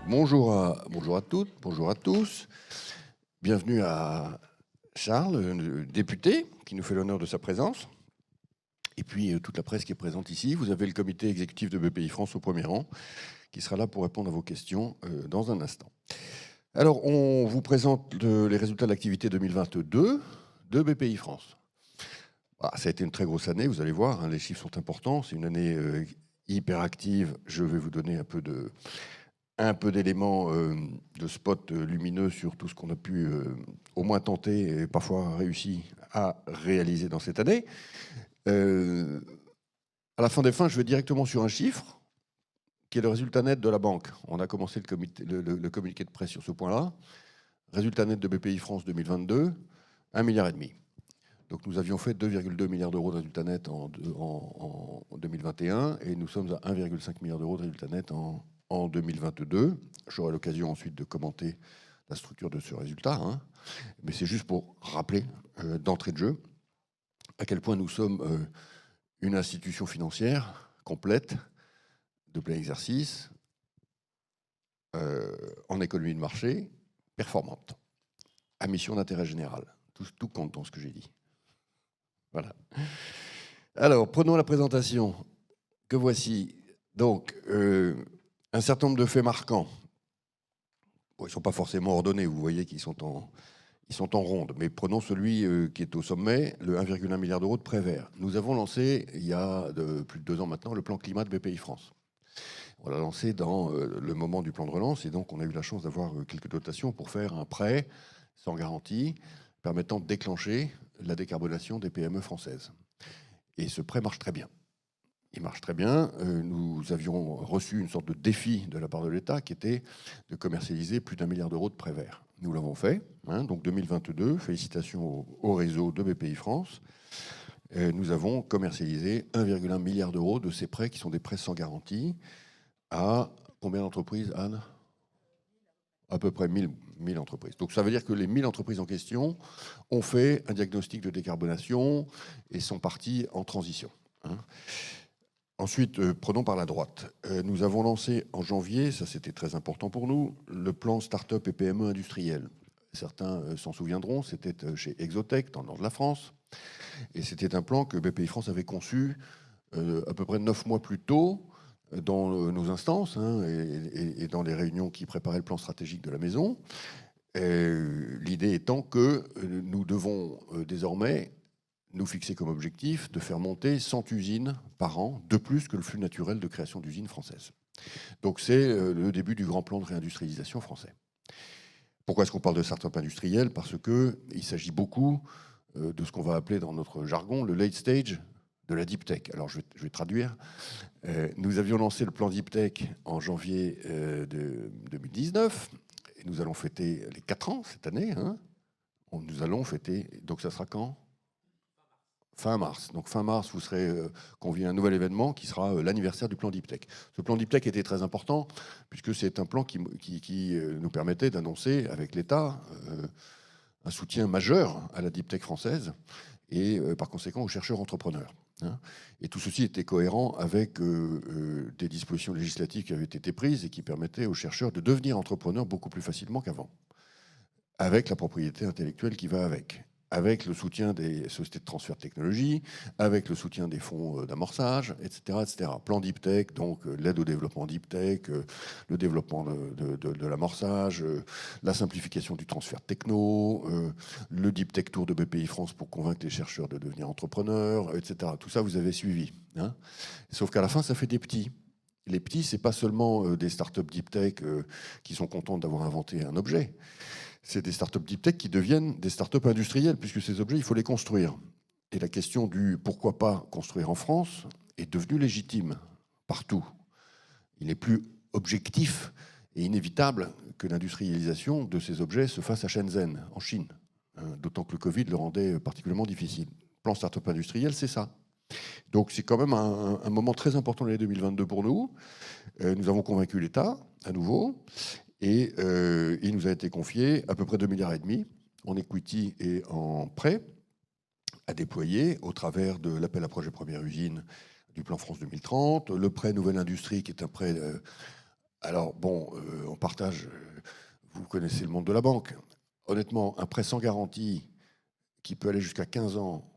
Bonjour à toutes, bonjour à tous. Bienvenue à Charles, le député, qui nous fait l'honneur de sa présence. Et puis toute la presse qui est présente ici. Vous avez le comité exécutif de BPI France au premier rang, qui sera là pour répondre à vos questions dans un instant. Alors, on vous présente les résultats de l'activité 2022 de BPI France. Ça a été une très grosse année, vous allez voir, hein, les chiffres sont importants. C'est une année hyper active. Je vais vous donner un peu d'éléments de spot lumineux sur tout ce qu'on a pu au moins tenter et parfois réussi à réaliser dans cette année. À la fin des fins, je vais directement sur un chiffre qui est le résultat net de la banque. On a commencé le communiqué de presse sur ce point-là. Résultat net de BPI France 2022, 1,5 milliard. Donc nous avions fait 2,2 milliards d'euros de résultat net en 2021 et nous sommes à 1,5 milliard d'euros de résultat net en 2022. J'aurai l'occasion ensuite de commenter la structure de ce résultat, hein. Mais c'est juste pour rappeler d'entrée de jeu à quel point nous sommes une institution financière complète, de plein exercice, en économie de marché, performante, à mission d'intérêt général. Tout compte dans ce que j'ai dit. Voilà. Alors, prenons la présentation que voici. Donc, un certain nombre de faits marquants. Bon, ils ne sont pas forcément ordonnés, vous voyez qu'ils sont en ronde. Mais prenons celui qui est au sommet, le 1,1 milliard d'euros de prêts verts. Nous avons lancé, il y a plus de 2 ans maintenant, le plan climat de BPI France. On l'a lancé dans le moment du plan de relance et donc on a eu la chance d'avoir quelques dotations pour faire un prêt sans garantie permettant de déclencher la décarbonation des PME françaises. Et ce prêt marche très bien. Il marche très bien. Nous avions reçu une sorte de défi de la part de l'État qui était de commercialiser plus d'1 milliard d'euros de prêts verts. Nous l'avons fait. Donc 2022, félicitations au réseau de BPI France. Nous avons commercialisé 1,1 milliard d'euros de ces prêts qui sont des prêts sans garantie à combien d'entreprises, Anne ? À peu près 1000 entreprises. Donc ça veut dire que les 1000 entreprises en question ont fait un diagnostic de décarbonation et sont parties en transition. Ensuite, prenons par la droite. Nous avons lancé en janvier, ça c'était très important pour nous, le plan Start-up et PME industriel. Certains s'en souviendront, c'était chez Exotech, dans le nord de la France. Et c'était un plan que BPI France avait conçu à peu près 9 mois plus tôt, dans nos instances et dans les réunions qui préparaient le plan stratégique de la maison. L'idée étant que nous devons désormais nous fixer comme objectif de faire monter 100 usines par an, de plus que le flux naturel de création d'usines françaises. Donc c'est le début du grand plan de réindustrialisation français. Pourquoi est-ce qu'on parle de start-up industriel ? Parce qu'il s'agit beaucoup de ce qu'on va appeler dans notre jargon le late stage de la deep tech. Alors je vais traduire. Nous avions lancé le plan deep tech en janvier 2019 et nous allons fêter les 4 ans cette année. Nous allons fêter, donc ça sera quand ? Fin mars. Donc fin mars, vous serez conviés à un nouvel événement qui sera l'anniversaire du plan Deep Tech. Ce plan Deep Tech était très important puisque c'est un plan qui nous permettait d'annoncer avec l'État un soutien majeur à la Deep Tech française et par conséquent aux chercheurs entrepreneurs. Et tout ceci était cohérent avec des dispositions législatives qui avaient été prises et qui permettaient aux chercheurs de devenir entrepreneurs beaucoup plus facilement qu'avant, avec la propriété intellectuelle qui va avec le soutien des sociétés de transfert de technologie, avec le soutien des fonds d'amorçage, etc., etc. Plan Deep Tech, donc l'aide au développement Deep Tech, le développement de l'amorçage, la simplification du transfert techno, le Deep Tech Tour de BPI France pour convaincre les chercheurs de devenir entrepreneurs, etc. Tout ça, vous avez suivi. Sauf qu'à la fin, ça fait des petits. Les petits, c'est pas seulement des startups Deep Tech qui sont contents d'avoir inventé un objet. C'est des startups deep tech qui deviennent des startups industrielles, puisque ces objets, il faut les construire. Et la question du pourquoi pas construire en France est devenue légitime partout. Il n'est plus objectif et inévitable que l'industrialisation de ces objets se fasse à Shenzhen, en Chine. D'autant que le Covid le rendait particulièrement difficile. Le plan startup industriel, c'est ça. Donc c'est quand même un moment très important de l'année 2022 pour nous. Nous avons convaincu l'État, à nouveau. Et il nous a été confié à peu près 2,5 milliards en equity et en prêt à déployer au travers de l'appel à projet première usine du plan France 2030, le prêt Nouvelle Industrie qui est un prêt Alors, bon, on partage, vous connaissez le monde de la banque. Honnêtement, un prêt sans garantie qui peut aller jusqu'à 15 ans,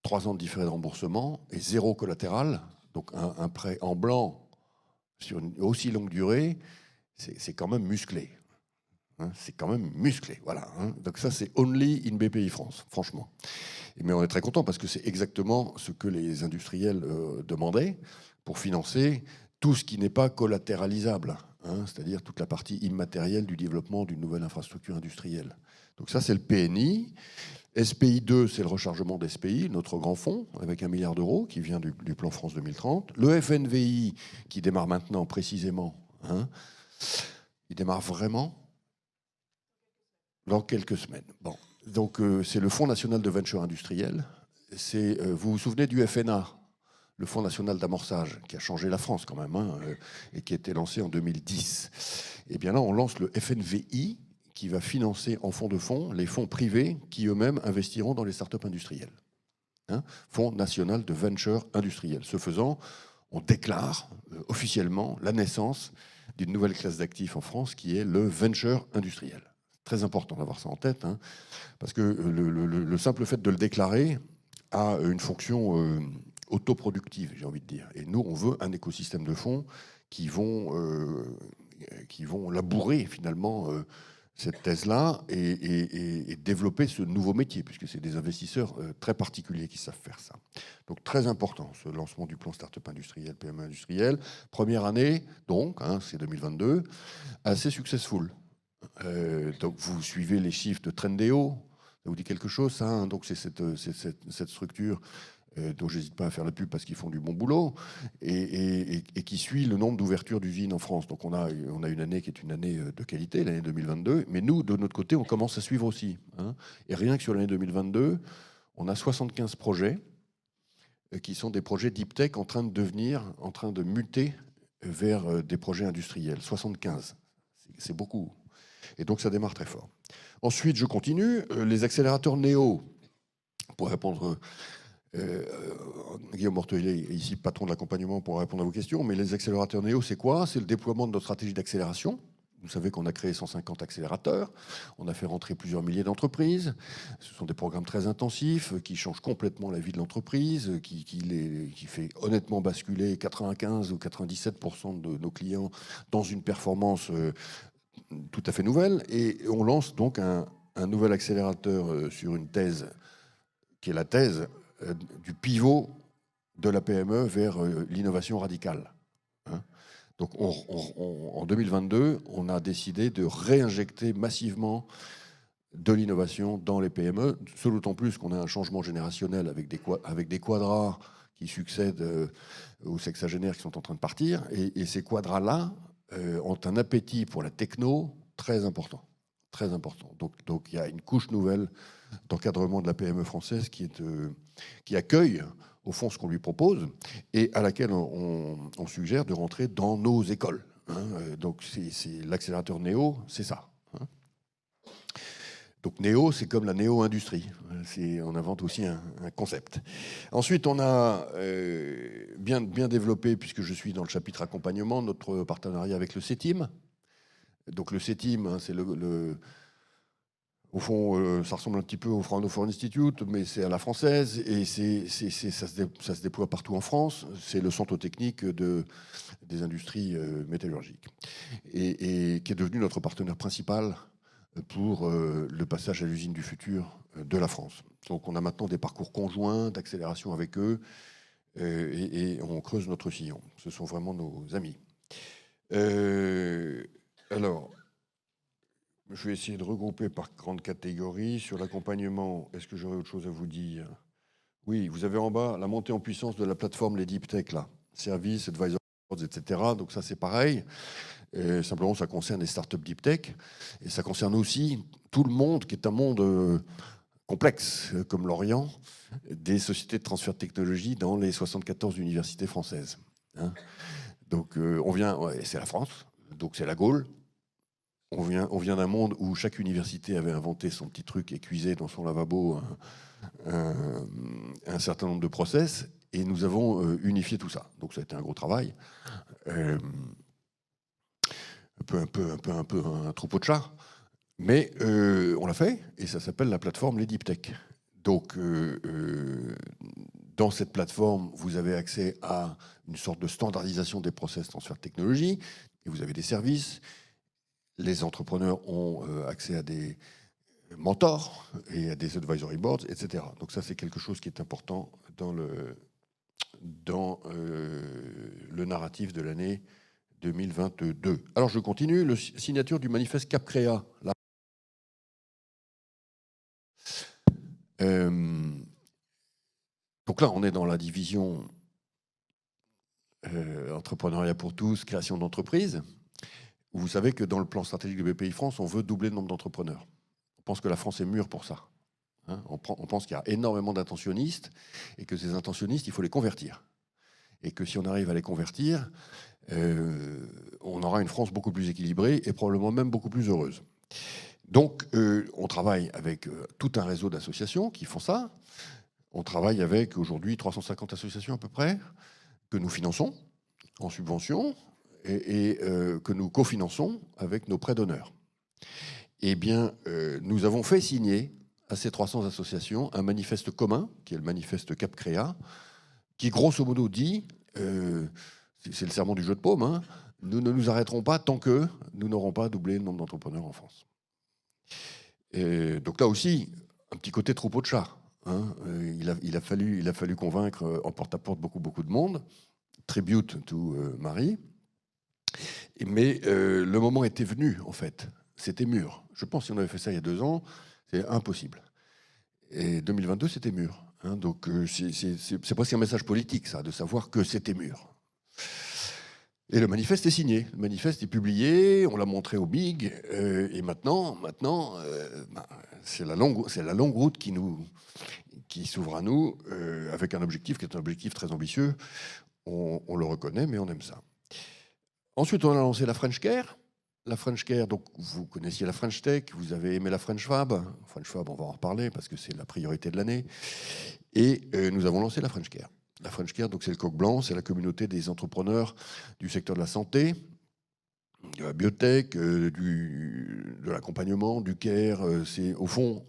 3 ans de différé de remboursement et zéro collatéral, donc un prêt en blanc sur une aussi longue durée, c'est quand même musclé. Hein, c'est quand même musclé, voilà. Hein. Donc ça, c'est only in BPI France, franchement. Mais on est très content parce que c'est exactement ce que les industriels demandaient pour financer tout ce qui n'est pas collatéralisable, hein, c'est-à-dire toute la partie immatérielle du développement d'une nouvelle infrastructure industrielle. Donc ça, c'est le PNI. SPI 2, c'est le rechargement d'SPI, notre grand fonds, avec 1 milliard d'euros qui vient du plan France 2030. Le FNVI, qui démarre maintenant précisément, hein, il démarre vraiment dans quelques semaines. Bon. Donc, c'est le Fonds national de venture industrielle. Vous vous souvenez du FNA, le Fonds national d'amorçage, qui a changé la France quand même, hein, et qui a été lancé en 2010. Et bien là, on lance le FNVI, qui va financer en fonds de fonds les fonds privés qui eux-mêmes investiront dans les startups industrielles. Hein, Fonds national de venture industrielle. Ce faisant, on déclare officiellement la naissance d'une nouvelle classe d'actifs en France qui est le venture industriel. Très important d'avoir ça en tête, hein, parce que le simple fait de le déclarer a une fonction autoproductive, j'ai envie de dire. Et nous, on veut un écosystème de fonds qui vont labourer finalement cette thèse-là et développer ce nouveau métier, puisque c'est des investisseurs très particuliers qui savent faire ça. Donc très important, ce lancement du plan Startup industriel, PME industriel. Première année, donc, hein, c'est 2022, assez successful. Donc vous suivez les chiffres de Trendéo, ça vous dit quelque chose, ça, hein. Donc c'est cette structure dont j'hésite pas à faire la pub parce qu'ils font du bon boulot, et qui suit le nombre d'ouvertures d'usines en France. Donc on a une année qui est une année de qualité, l'année 2022, mais nous, de notre côté, on commence à suivre aussi. Hein. Et rien que sur l'année 2022, on a 75 projets qui sont des projets deep tech en train de muter vers des projets industriels. 75, c'est beaucoup. Et donc ça démarre très fort. Ensuite, je continue. Les accélérateurs Néo, pour répondre... Guillaume Mortelet est ici patron de l'accompagnement pour répondre à vos questions, mais les accélérateurs Néo, c'est quoi? C'est le déploiement de notre stratégie d'accélération. Vous savez qu'on a créé 150 accélérateurs, on a fait rentrer plusieurs milliers d'entreprises. Ce sont des programmes très intensifs qui changent complètement la vie de l'entreprise, qui fait honnêtement basculer 95 ou 97% de nos clients dans une performance tout à fait nouvelle. Et on lance donc un nouvel accélérateur sur une thèse qui est la thèse du pivot de la PME vers l'innovation radicale. Hein. Donc en 2022, on a décidé de réinjecter massivement de l'innovation dans les PME, ce d'autant plus qu'on a un changement générationnel avec des quadras qui succèdent aux sexagénaires qui sont en train de partir. Et ces quadras-là ont un appétit pour la techno très important. Très important. Donc il y a une couche nouvelle d'encadrement de la PME française qui accueille au fond ce qu'on lui propose et à laquelle on suggère de rentrer dans nos écoles. Hein. Donc c'est l'accélérateur Néo, c'est ça. Hein. Donc Néo, c'est comme la néo-industrie. On invente aussi un concept. Ensuite, on a bien développé, puisque je suis dans le chapitre accompagnement, notre partenariat avec le CETIM. Donc le CETIM, hein, c'est au fond, ça ressemble un petit peu au Fraunhofer Institute, mais c'est à la française et ça se déploie partout en France. C'est le centre technique des industries métallurgiques et qui est devenu notre partenaire principal pour le passage à l'usine du futur de la France. Donc on a maintenant des parcours conjoints d'accélération avec eux et on creuse notre sillon. Ce sont vraiment nos amis. Alors... Je vais essayer de regrouper par grandes catégories. Sur l'accompagnement, est-ce que j'aurais autre chose à vous dire? Oui, vous avez en bas la montée en puissance de la plateforme les Deep Tech, là. Services, advisors, etc. Donc ça, c'est pareil. Simplement, ça concerne les startups Deep Tech. Et ça concerne aussi tout le monde qui est un monde complexe, comme l'Orient, des sociétés de transfert de technologie dans les 74 universités françaises. Hein. Donc, c'est la France, donc c'est la Gaule. On vient d'un monde où chaque université avait inventé son petit truc et cuisait dans son lavabo un certain nombre de process, et nous avons unifié tout ça. Donc ça a été un gros travail. un troupeau de chats. Mais on l'a fait, et ça s'appelle la plateforme les Deep Tech. Donc, dans cette plateforme, vous avez accès à une sorte de standardisation des process transfert de technologie, et vous avez des services. Les entrepreneurs ont accès à des mentors et à des advisory boards, etc. Donc ça, c'est quelque chose qui est important dans le narratif de l'année 2022. Alors, je continue. La signature du manifeste CapCréa. Là. Donc là, on est dans la division entrepreneuriat pour tous, création d'entreprises. Vous savez que dans le plan stratégique de BPI France, on veut doubler le nombre d'entrepreneurs. On pense que la France est mûre pour ça. Hein, on pense qu'il y a énormément d'intentionnistes et que ces intentionnistes, il faut les convertir. Et que si on arrive à les convertir, on aura une France beaucoup plus équilibrée et probablement même beaucoup plus heureuse. Donc, on travaille avec tout un réseau d'associations qui font ça. On travaille avec aujourd'hui 350 associations à peu près, que nous finançons en subvention et que nous cofinançons avec nos prêts d'honneur. Eh bien, nous avons fait signer à ces 300 associations un manifeste commun, qui est le manifeste CapCréa, qui grosso modo dit, c'est le serment du jeu de paume, hein, nous ne nous arrêterons pas tant que nous n'aurons pas doublé le nombre d'entrepreneurs en France. Et donc là aussi, un petit côté troupeau de chats. Hein. Il a fallu convaincre en porte-à-porte beaucoup de monde. Tribute to Marie. Mais le moment était venu, en fait. C'était mûr. Je pense que si on avait fait ça il y a 2 ans, c'est impossible. Et 2022, c'était mûr. Hein. Donc c'est presque un message politique, ça, de savoir que c'était mûr. Et le manifeste est signé. Le manifeste est publié, on l'a montré au BIG, et maintenant c'est la longue route qui s'ouvre à nous, avec un objectif qui est un objectif très ambitieux. On le reconnaît, mais on aime ça. Ensuite, on a lancé la French Care. La French Care, donc vous connaissiez la French Tech, vous avez aimé la French Fab. French Fab, on va en reparler parce que c'est la priorité de l'année. Et nous avons lancé la French Care. La French Care, donc c'est le coq blanc, c'est la communauté des entrepreneurs du secteur de la santé, de la biotech, de l'accompagnement, du care. C'est au fond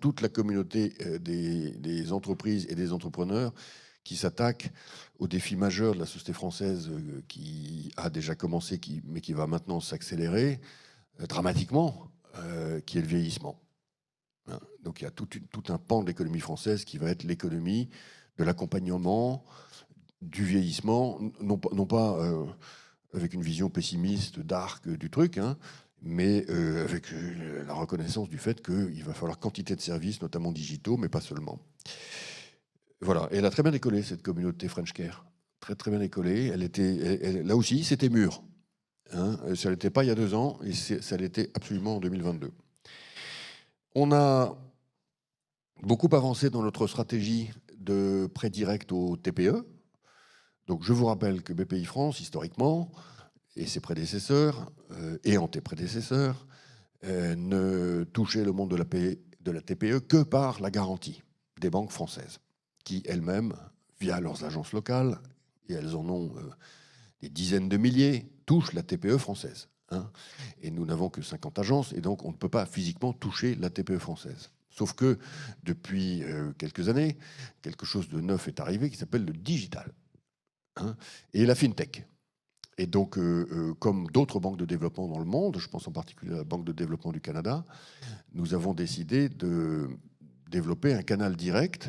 toute la communauté des entreprises et des entrepreneurs qui s'attaquent au défi majeur de la société française qui a déjà commencé, mais qui va maintenant s'accélérer dramatiquement, qui est le vieillissement. Hein. Donc il y a tout un pan de l'économie française qui va être l'économie de l'accompagnement, du vieillissement, non pas avec une vision pessimiste, dark du truc, hein, mais avec la reconnaissance du fait qu'il va falloir quantité de services, notamment digitaux, mais pas seulement. Voilà, et elle a très bien décollé, cette communauté French Care. Très, très bien décollé. Là aussi, c'était mûr. Hein. Ça ne l'était pas il y a 2 ans, et ça l'était absolument en 2022. On a beaucoup avancé dans notre stratégie de prêt direct aux TPE. Donc, je vous rappelle que BPI France, historiquement, et ses prédécesseurs, et antéprédécesseurs, ne touchaient le monde de la TPE que par la garantie des banques françaises, qui elles-mêmes, via leurs agences locales, et elles en ont des dizaines de milliers, touchent la TPE française. Hein. Et nous n'avons que 50 agences, et donc on ne peut pas physiquement toucher la TPE française. Sauf que depuis quelques années, quelque chose de neuf est arrivé qui s'appelle le digital, hein, et la fintech. Et donc, comme d'autres banques de développement dans le monde, je pense en particulier à la Banque de développement du Canada, nous avons décidé de développer un canal direct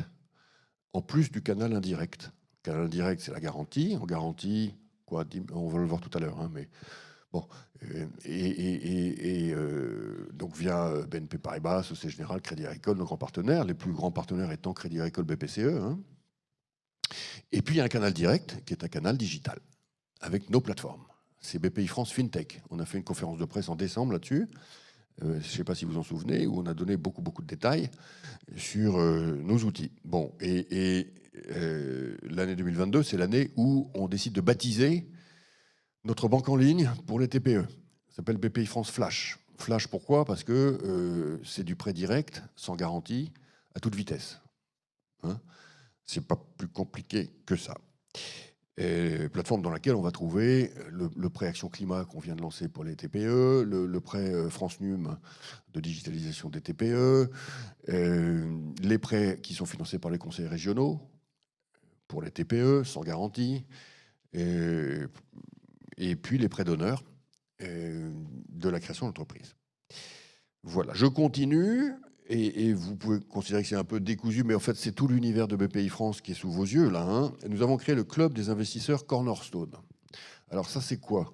en plus du canal indirect. Le canal direct, c'est la garantie. On garantit, quoi, on va le voir tout à l'heure, hein, mais bon. Donc, via BNP Paribas, Société Générale, Crédit Agricole, nos grands partenaires, les plus grands partenaires étant Crédit Agricole, BPCE. Hein. Et puis, il y a un canal direct qui est un canal digital, avec nos plateformes. C'est BPI France FinTech. On a fait une conférence de presse en décembre là-dessus. Je ne sais pas si vous vous en souvenez, où on a donné beaucoup de détails sur nos outils. Bon, et l'année 2022, c'est l'année où on décide de baptiser notre banque en ligne pour les TPE. Ça s'appelle BPI France Flash. Flash, pourquoi ? Parce que c'est du prêt direct, sans garantie, à toute vitesse. Hein ? C'est pas plus compliqué que ça. Plateforme dans laquelle on va trouver le prêt Action Climat qu'on vient de lancer pour les TPE, le prêt France Num de digitalisation des TPE, les prêts qui sont financés par les conseils régionaux pour les TPE sans garantie, et puis les prêts d'honneur de la création d'entreprise. Voilà, je continue. Et vous pouvez considérer que c'est un peu décousu, mais en fait, c'est tout l'univers de BPI France qui est sous vos yeux, là. Hein. Nous avons créé le club des investisseurs Cornerstone. Alors ça, c'est quoi?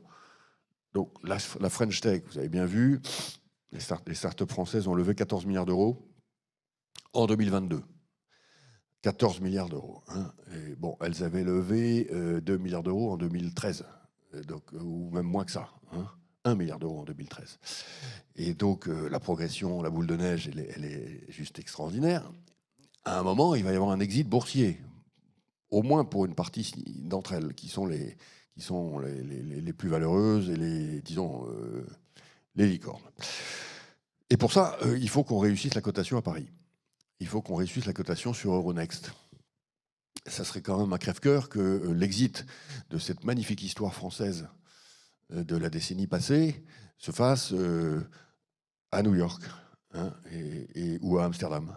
Donc, la French Tech, vous avez bien vu, les startups françaises ont levé 14 milliards d'euros en 2022. 14 milliards d'euros. Hein. Et bon, elles avaient levé 2 milliards d'euros en 2013, donc, ou même moins que ça. Hein. 1 milliard d'euros en 2013. Et donc, la progression, la boule de neige, elle est juste extraordinaire. À un moment, il va y avoir un exit boursier, au moins pour une partie d'entre elles, qui sont les plus valeureuses et disons, les licornes. Et pour ça, il faut qu'on réussisse la cotation à Paris. Il faut qu'on réussisse la cotation sur Euronext. Ça serait quand même un crève-cœur que l'exit de cette magnifique histoire française de la décennie passée se fasse à New York, hein, ou à Amsterdam.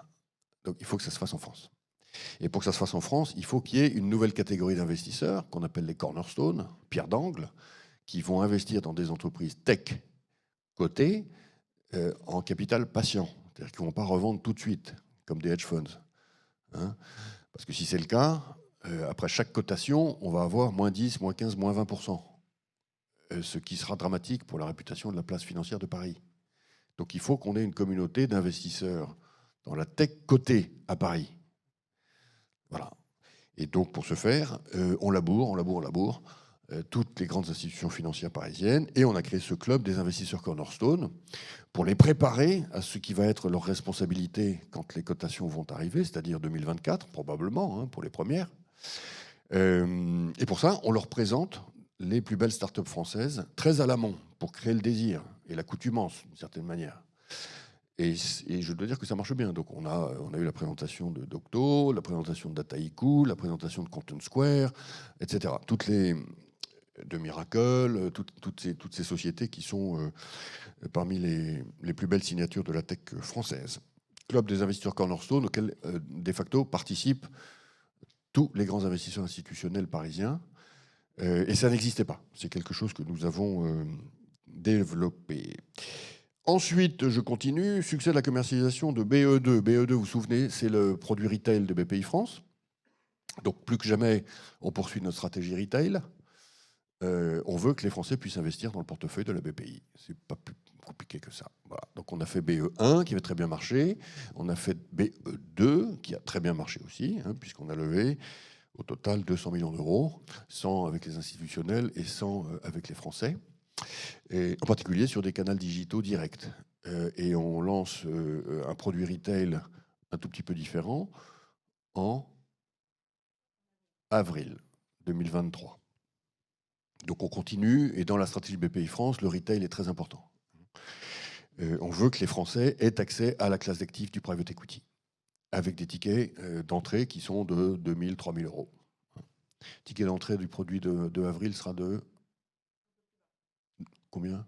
Donc il faut que ça se fasse en France. Et pour que ça se fasse en France, il faut qu'il y ait une nouvelle catégorie d'investisseurs qu'on appelle les cornerstones, pierres d'angle, qui vont investir dans des entreprises tech cotées en capital patient. C'est-à-dire qu'ils ne vont pas revendre tout de suite, comme des hedge funds. Hein. Parce que si c'est le cas, après chaque cotation, on va avoir moins 10, moins 15, moins 20%. Ce qui sera dramatique pour la réputation de la place financière de Paris. Donc il faut qu'on ait une communauté d'investisseurs dans la tech cotée à Paris. Voilà. Et donc pour ce faire, on laboure toutes les grandes institutions financières parisiennes, et on a créé ce club des investisseurs Cornerstone pour les préparer à ce qui va être leur responsabilité quand les cotations vont arriver, c'est-à-dire 2024 probablement, hein, pour les premières. Et pour ça, on leur présente les plus belles startups françaises, très à l'amont, pour créer le désir et l'accoutumance, d'une certaine manière. Et je dois dire que ça marche bien. Donc on a eu la présentation de Docto, la présentation de Dataiku, la présentation de Content Square, etc. Toutes les de Miracle, toutes ces sociétés qui sont parmi les plus belles signatures de la tech française. Club des investisseurs Cornerstone, auquel de facto participent tous les grands investisseurs institutionnels parisiens. Et ça n'existait pas. C'est quelque chose que nous avons développé. Ensuite, je continue. Succès de la commercialisation de BE2. BE2, vous vous souvenez, c'est le produit retail de BPI France. Donc, plus que jamais, on poursuit notre stratégie retail. On veut que les Français puissent investir dans le portefeuille de la BPI. C'est pas plus compliqué que ça. Voilà. Donc, on a fait BE1 qui avait très bien marché. On a fait BE2 qui a très bien marché aussi, hein, puisqu'on a levé au total 200 millions d'euros, 100 avec les institutionnels et 100 avec les Français, et en particulier sur des canaux digitaux directs. Et on lance un produit retail un tout petit peu différent en avril 2023. Donc on continue, et dans la stratégie BPI France, le retail est très important. On veut que les Français aient accès à la classe d'actifs du private equity, avec des tickets d'entrée qui sont de 2 000, 3 000 euros. Ticket d'entrée du produit de avril sera de combien?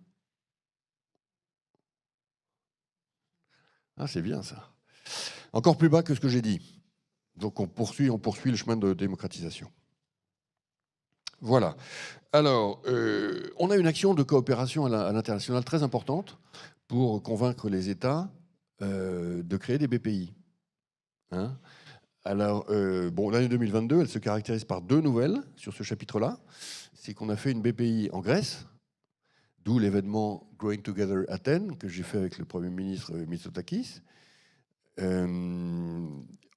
Ah, c'est bien ça. Encore plus bas que ce que j'ai dit. Donc on poursuit le chemin de démocratisation. Voilà. Alors, on a une action de coopération à l'international très importante pour convaincre les États de créer des BPI. Hein? Alors, l'année 2022, elle se caractérise par 2 nouvelles sur ce chapitre-là. C'est qu'on a fait une BPI en Grèce, d'où l'événement Growing Together Athènes, que j'ai fait avec le Premier ministre Mitsotakis.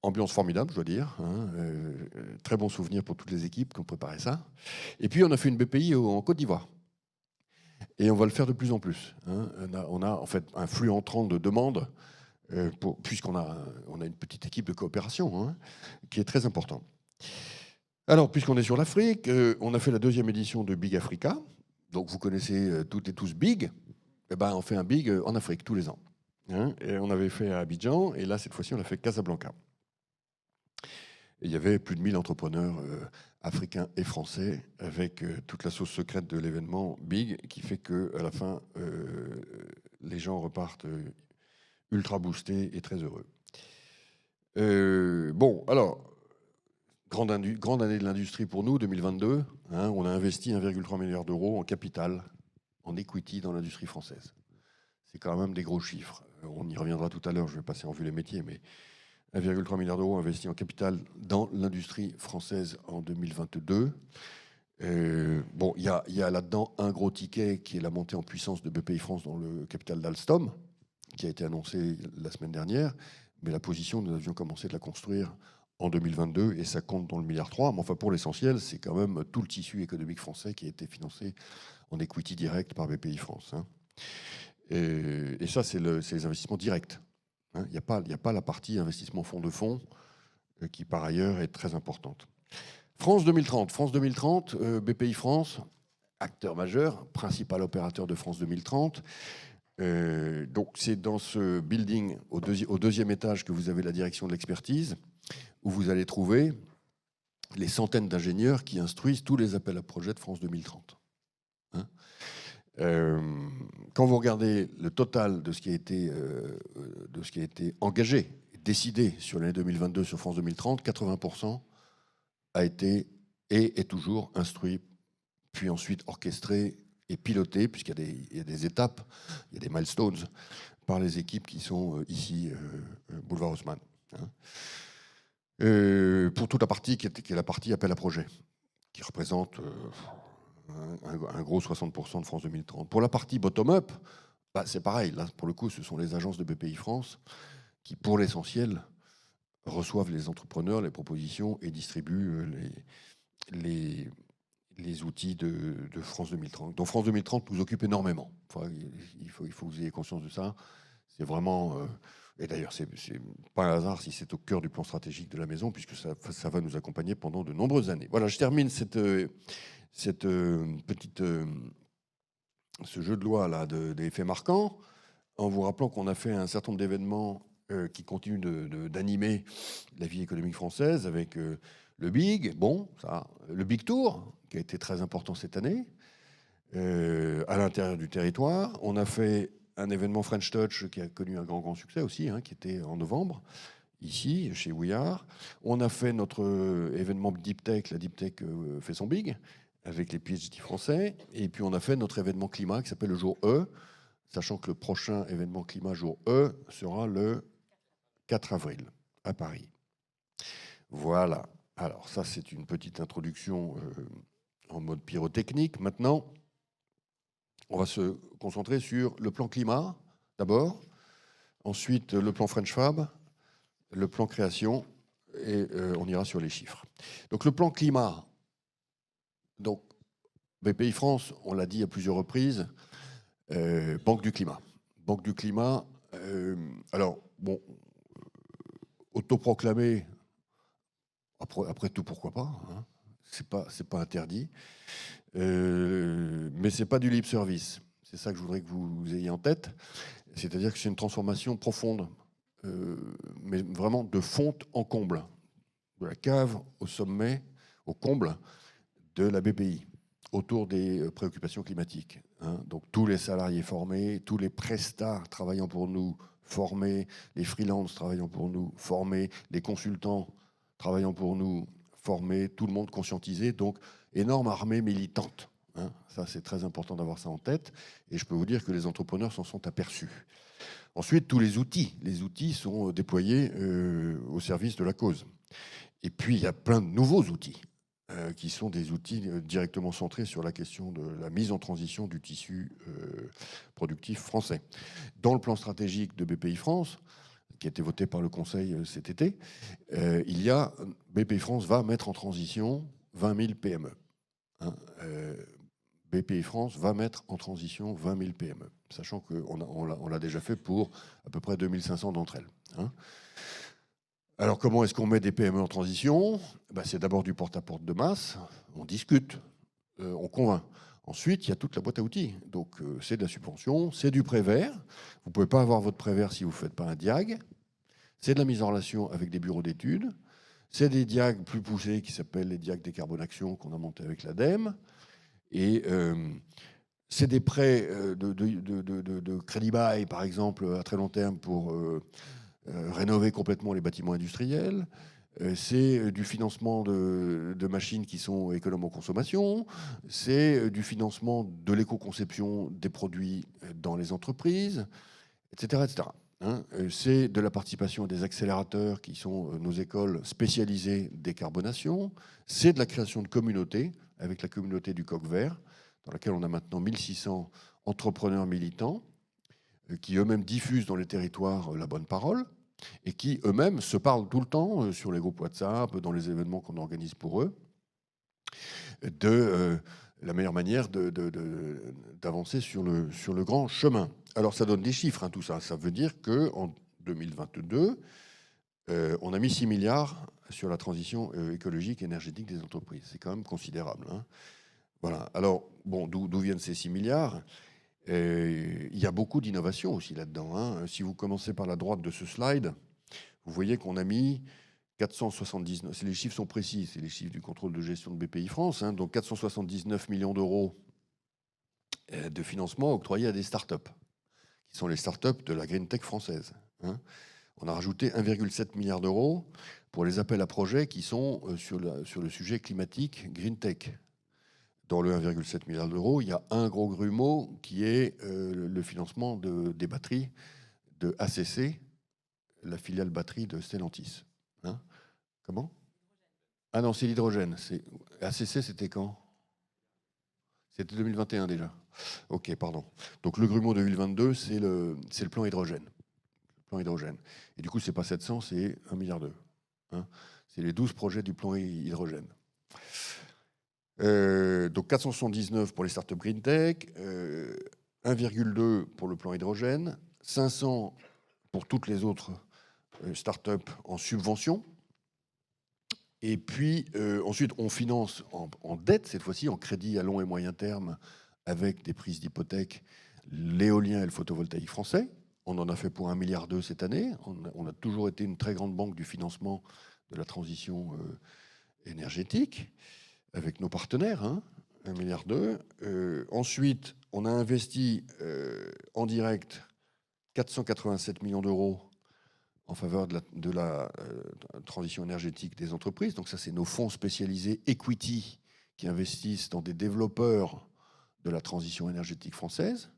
Ambiance formidable, je dois dire. Hein, très bon souvenir pour toutes les équipes qui ont préparé ça. Et puis, on a fait une BPI en Côte d'Ivoire. Et on va le faire de plus en plus. Hein. On a en fait un flux entrant de demandes, puisqu'on a une petite équipe de coopération, hein, qui est très important. Alors, puisqu'on est sur l'Afrique, on a fait la 2e édition de Big Africa. Donc, vous connaissez toutes et tous Big. Eh ben, on fait un Big en Afrique tous les ans. Hein, et on avait fait à Abidjan, et là, cette fois-ci, on a fait Casablanca. Et il y avait plus de 1000 entrepreneurs africains et français, avec toute la sauce secrète de l'événement Big, qui fait qu'à la fin, les gens repartent ultra boostés et très heureux. Bon, alors, grande année de l'industrie pour nous, 2022. Hein, on a investi 1,3 milliard d'euros en capital, en equity dans l'industrie française. C'est quand même des gros chiffres. On y reviendra tout à l'heure, je vais passer en vue les métiers, mais 1,3 milliard d'euros investis en capital dans l'industrie française en 2022. Bon, il y a là-dedans un gros ticket qui est la montée en puissance de BPI France dans le capital d'Alstom, qui a été annoncé la semaine dernière. Mais la position, nous avions commencé de la construire en 2022 et ça compte dans le milliard 3. Mais enfin, pour l'essentiel, c'est quand même tout le tissu économique français qui a été financé en equity direct par BPI France. Hein. Et ça, c'est les investissements directs. Il n'y a pas la partie investissement fonds de fonds qui, par ailleurs, est très importante. France 2030. France 2030, BPI France, acteur majeur, principal opérateur de France 2030. Donc, c'est dans ce building, au deuxième étage, que vous avez la direction de l'expertise, où vous allez trouver les centaines d'ingénieurs qui instruisent tous les appels à projets de France 2030. Hein, quand vous regardez le total de ce qui a été engagé, décidé sur l'année 2022 sur France 2030, 80% a été et est toujours instruit, puis ensuite orchestré et piloté, puisqu'il y a des étapes, il y a des milestones, par les équipes qui sont ici, Boulevard Haussmann. Hein. Pour toute la partie qui est la partie appel à projet, qui représente un gros 60% de France 2030. Pour la partie bottom-up, bah, c'est pareil. Là, pour le coup, ce sont les agences de BPI France qui, pour l'essentiel, reçoivent les entrepreneurs, les propositions et distribuent les outils de France 2030. Donc France 2030 nous occupe énormément. Enfin, il faut que vous ayez conscience de ça. C'est vraiment... et d'ailleurs, c'est pas un hasard si c'est au cœur du plan stratégique de la maison, puisque ça va nous accompagner pendant de nombreuses années. Voilà, je termine ce jeu de loi là des faits marquants en vous rappelant qu'on a fait un certain nombre d'événements qui continuent d'animer la vie économique française avec le Big, le Big Tour, qui a été très important cette année, à l'intérieur du territoire. On a fait un événement French Touch qui a connu un grand succès aussi, hein, qui était en novembre, ici, chez Ouillard. On a fait notre événement Deep Tech, la Deep Tech fait son Big, avec les PhD français. Et puis on a fait notre événement climat qui s'appelle le jour E, sachant que le prochain événement climat jour E sera le 4 avril à Paris. Voilà. Alors ça, c'est une petite introduction en mode pyrotechnique. Maintenant, on va se concentrer sur le plan climat, d'abord. Ensuite, le plan French Fab, le plan création, et on ira sur les chiffres. Donc le plan climat, donc BPI France, on l'a dit à plusieurs reprises, Banque du climat. Banque du climat, alors, bon, autoproclamé, après tout, pourquoi pas, hein, c'est pas interdit, mais c'est pas du lip service. C'est ça que je voudrais que vous ayez en tête. C'est-à-dire que c'est une transformation profonde, mais vraiment de fonte en comble, de la cave au sommet, au comble de la BPI, autour des préoccupations climatiques. Hein. Donc tous les salariés formés, tous les prestats travaillant pour nous formés, les freelances travaillant pour nous formés, les consultants travaillant pour nous formés, tout le monde conscientisé. Donc énorme armée militante. Hein. Ça, c'est très important d'avoir ça en tête. Et je peux vous dire que les entrepreneurs s'en sont aperçus. Ensuite, tous les outils sont déployés au service de la cause. Et puis, il y a plein de nouveaux outils qui sont des outils directement centrés sur la question de la mise en transition du tissu productif français. Dans le plan stratégique de BPI France, qui a été voté par le Conseil cet été, il y a BPI France va mettre en transition 20 000 PME. Hein, BPI France va mettre en transition 20 000 PME, sachant qu'on l'a déjà fait pour à peu près 2500 d'entre elles. Hein. Alors, comment est-ce qu'on met des PME en transition ? C'est d'abord du porte-à-porte de masse, on discute, on convainc. Ensuite, il y a toute la boîte à outils. Donc, c'est de la subvention, c'est du prêt vert. Vous ne pouvez pas avoir votre prêt vert si vous ne faites pas un diag. C'est de la mise en relation avec des bureaux d'études. C'est des diags plus poussés qui s'appellent les diags décarbonation qu'on a montés avec l'ADEME. Et c'est des prêts de crédit bail, par exemple, à très long terme pour rénover complètement les bâtiments industriels. C'est du financement de machines qui sont économes en consommation. C'est du financement de l'éco-conception des produits dans les entreprises, etc. etc. Hein. C'est de la participation à des accélérateurs qui sont nos écoles spécialisées décarbonation. C'est de la création de communautés, avec la communauté du Coq Vert, dans laquelle on a maintenant 1600 entrepreneurs militants qui eux-mêmes diffusent dans les territoires la bonne parole et qui eux-mêmes se parlent tout le temps sur les groupes WhatsApp, dans les événements qu'on organise pour eux, de la meilleure manière d'avancer sur le grand chemin. Alors ça donne des chiffres, hein, tout ça. Ça veut dire qu'en 2022, on a mis 6 milliards sur la transition écologique et énergétique des entreprises. C'est quand même considérable. Hein. Voilà. Alors, bon, d'où viennent ces 6 milliards ? Il y a beaucoup d'innovations aussi là-dedans. Hein. Si vous commencez par la droite de ce slide, vous voyez qu'on a mis 479, les chiffres sont précis, c'est les chiffres du contrôle de gestion de BPI France, hein, donc 479 millions d'euros de financement octroyés à des startups, qui sont les startups de la Green Tech française. Hein. On a rajouté 1,7 milliard d'euros pour les appels à projets qui sont sur le sujet climatique Green Tech. Dans le 1,7 milliard d'euros, il y a un gros grumeau qui est le financement des batteries de ACC, la filiale batterie de Stellantis. Hein. Comment ? Ah non, c'est l'hydrogène. ACC, c'était quand ? C'était 2021 déjà. Ok, pardon. Donc le grumeau 2022, c'est le plan hydrogène. Et du coup, c'est pas 700, c'est 1,2 milliard. Hein. C'est les 12 projets du plan hydrogène. Donc 479 pour les startups Green Tech, 1,2 pour le plan hydrogène, 500 pour toutes les autres startups en subvention. Et puis ensuite, on finance en dette, cette fois-ci, en crédit à long et moyen terme, avec des prises d'hypothèque, l'éolien et le photovoltaïque français. On en a fait pour 1,2 milliard cette année. On a toujours été une très grande banque du financement de la transition énergétique, avec nos partenaires, hein, 1,2 milliard. Ensuite, on a investi en direct 487 millions d'euros en faveur de la transition énergétique des entreprises. Donc ça, c'est nos fonds spécialisés equity qui investissent dans des développeurs de la transition énergétique française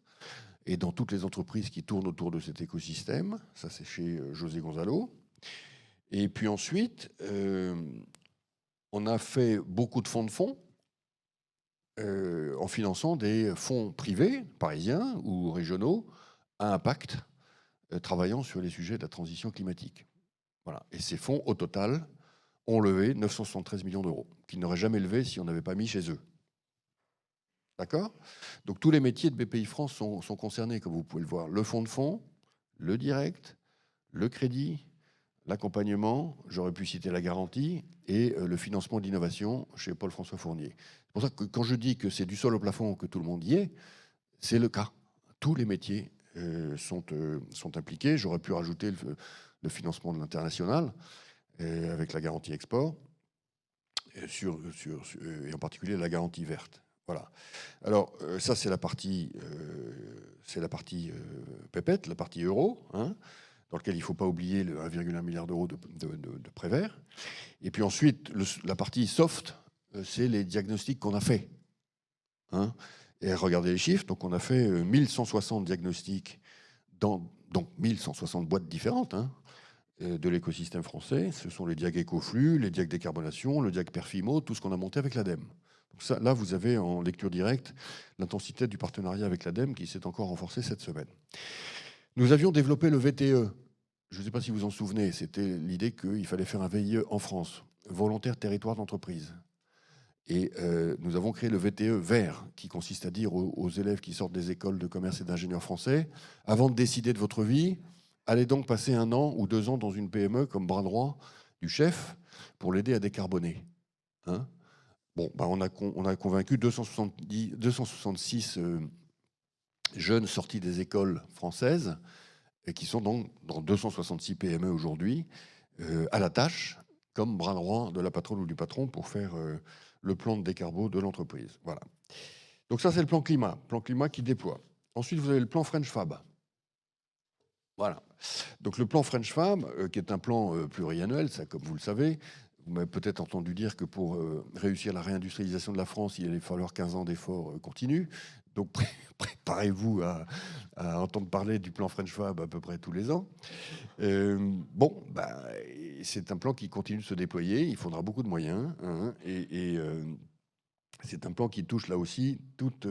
et dans toutes les entreprises qui tournent autour de cet écosystème. Ça, c'est chez José Gonzalo. Et puis ensuite, on a fait beaucoup de fonds de fonds en finançant des fonds privés, parisiens ou régionaux, à impact, travaillant sur les sujets de la transition climatique. Voilà. Et ces fonds, au total, ont levé 973 millions d'euros, qu'ils n'auraient jamais levé si on n'avait pas mis chez eux. D'accord ? Donc tous les métiers de BPI France sont concernés, comme vous pouvez le voir. Le fonds de fonds, le direct, le crédit, l'accompagnement, j'aurais pu citer la garantie, et le financement d'innovation chez Paul-François Fournier. C'est pour ça que quand je dis que c'est du sol au plafond, que tout le monde y est, c'est le cas. Tous les métiers sont impliqués. J'aurais pu rajouter le financement de l'international avec la garantie export, et en particulier la garantie verte. Voilà. Alors ça, c'est la partie pépette, la partie euro, hein, dans lequel il ne faut pas oublier le 1,1 milliard d'euros de prêts verts. Et puis ensuite, la partie soft, c'est les diagnostics qu'on a faits. Hein. Et regardez les chiffres, donc on a fait 1160 diagnostics dans 1160 boîtes différentes, hein, de l'écosystème français. Ce sont les diag écoflux, les diag décarbonation, le diag perfimo, tout ce qu'on a monté avec l'ADEME. Donc ça, là, vous avez en lecture directe l'intensité du partenariat avec l'ADEME qui s'est encore renforcée cette semaine. Nous avions développé le VTE. Je ne sais pas si vous vous en souvenez, c'était l'idée qu'il fallait faire un VIE en France, volontaire territoire d'entreprise. Et nous avons créé le VTE vert, qui consiste à dire aux élèves qui sortent des écoles de commerce et d'ingénieurs français, avant de décider de votre vie, allez donc passer 1 an ou 2 ans dans une PME comme bras droit du chef pour l'aider à décarboner. Hein. Bon, bah on a convaincu 266 jeunes sortis des écoles françaises, et qui sont donc dans 266 PME aujourd'hui, à la tâche comme bras droit de la patronne ou du patron pour faire le plan de décarbo de l'entreprise. Voilà. Donc ça, c'est le plan climat qui déploie. Ensuite, vous avez le plan French Fab. Voilà. Donc le plan French Fab, qui est un plan pluriannuel, ça, comme vous le savez, vous m'avez peut-être entendu dire que pour réussir la réindustrialisation de la France, il allait falloir 15 ans d'efforts continus. Donc préparez-vous à entendre parler du plan French Fab à peu près tous les ans. C'est un plan qui continue de se déployer. Il faudra beaucoup de moyens. Hein, c'est un plan qui touche là aussi toutes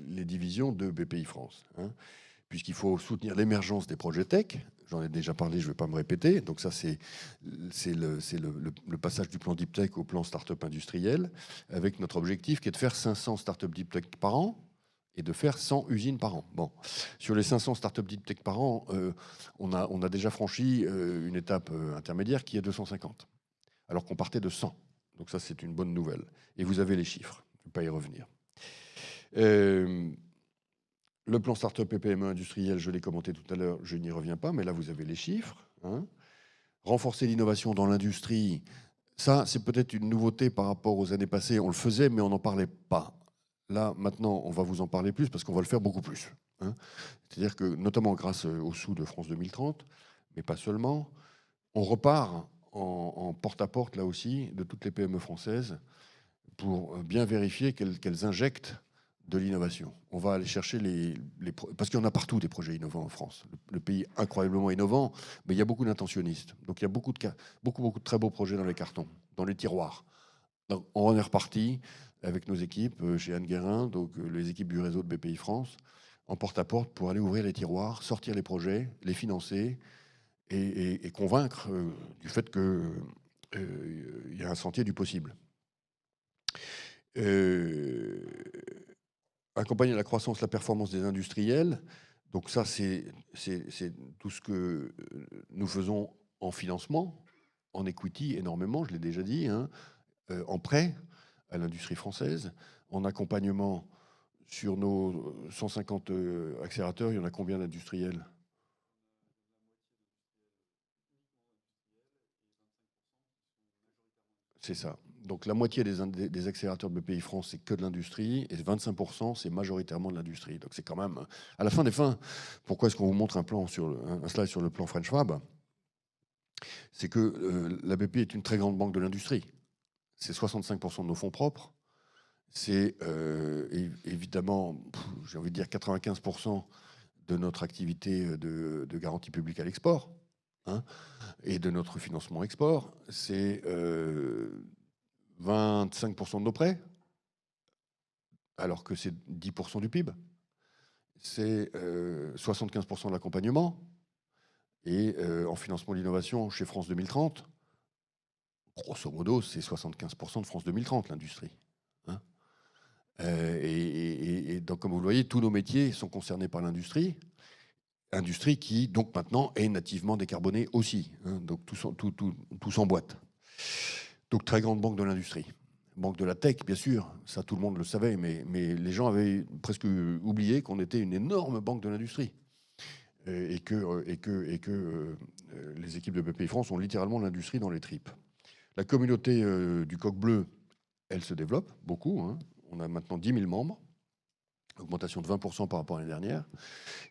les divisions de BPI France. Hein, puisqu'il faut soutenir l'émergence des projets tech. J'en ai déjà parlé, je ne vais pas me répéter. Donc ça, c'est le passage du plan Deep Tech au plan Startup industriel, avec notre objectif qui est de faire 500 Startup Deep Tech par an et de faire 100 usines par an. Bon, sur les 500 Startup Deep Tech par an, on a déjà franchi une étape intermédiaire qui est 250, alors qu'on partait de 100. Donc ça, c'est une bonne nouvelle. Et vous avez les chiffres, je ne vais pas y revenir. Le plan Startup et PME industriel, je l'ai commenté tout à l'heure, je n'y reviens pas, mais là, vous avez les chiffres. Hein. Renforcer l'innovation dans l'industrie, ça, c'est peut-être une nouveauté par rapport aux années passées. On le faisait, mais on n'en parlait pas. Là, maintenant, on va vous en parler plus parce qu'on va le faire beaucoup plus. Hein. C'est-à-dire que, notamment grâce aux sous de France 2030, mais pas seulement, on repart en porte-à-porte, là aussi, de toutes les PME françaises pour bien vérifier qu'elles injectent de l'innovation. On va aller chercher parce qu'il y en a partout des projets innovants en France. Le pays est incroyablement innovant, mais il y a beaucoup d'intentionnistes. Donc il y a beaucoup de très beaux projets dans les cartons, dans les tiroirs. Donc, on est reparti avec nos équipes chez Anne Guérin, donc les équipes du réseau de BPI France, en porte-à-porte pour aller ouvrir les tiroirs, sortir les projets, les financer et convaincre du fait qu'il y a un sentier du possible. Accompagner la croissance, la performance des industriels. Donc ça, c'est tout ce que nous faisons en financement, en equity énormément, je l'ai déjà dit, hein, en prêt à l'industrie française, en accompagnement sur nos 150 accélérateurs. Il y en a combien d'industriels ? C'est ça. Donc la moitié des accélérateurs de BPI France, c'est que de l'industrie, et 25%, c'est majoritairement de l'industrie. Donc c'est quand même, à la fin des fins, pourquoi est-ce qu'on vous montre un slide sur le plan French Fab ? C'est que la BPI est une très grande banque de l'industrie. C'est 65% de nos fonds propres. C'est évidemment, j'ai envie de dire 95% de notre activité de garantie publique à l'export, hein, et de notre financement export. C'est 25% de nos prêts, alors que c'est 10% du PIB. C'est 75% de l'accompagnement. Et en financement de l'innovation chez France 2030, grosso modo, c'est 75% de France 2030, l'industrie. Hein. Et donc, comme vous le voyez, tous nos métiers sont concernés par l'industrie. Industrie qui, donc, maintenant, est nativement décarbonée aussi. Hein. Donc, tout s'emboîte. Donc, très grande banque de l'industrie. Banque de la tech, bien sûr, ça tout le monde le savait, mais les gens avaient presque oublié qu'on était une énorme banque de l'industrie. Et que les équipes de BPI France ont littéralement l'industrie dans les tripes. La communauté du coq bleu, elle se développe beaucoup. Hein. On a maintenant 10 000 membres, augmentation de 20% par rapport à l'année dernière.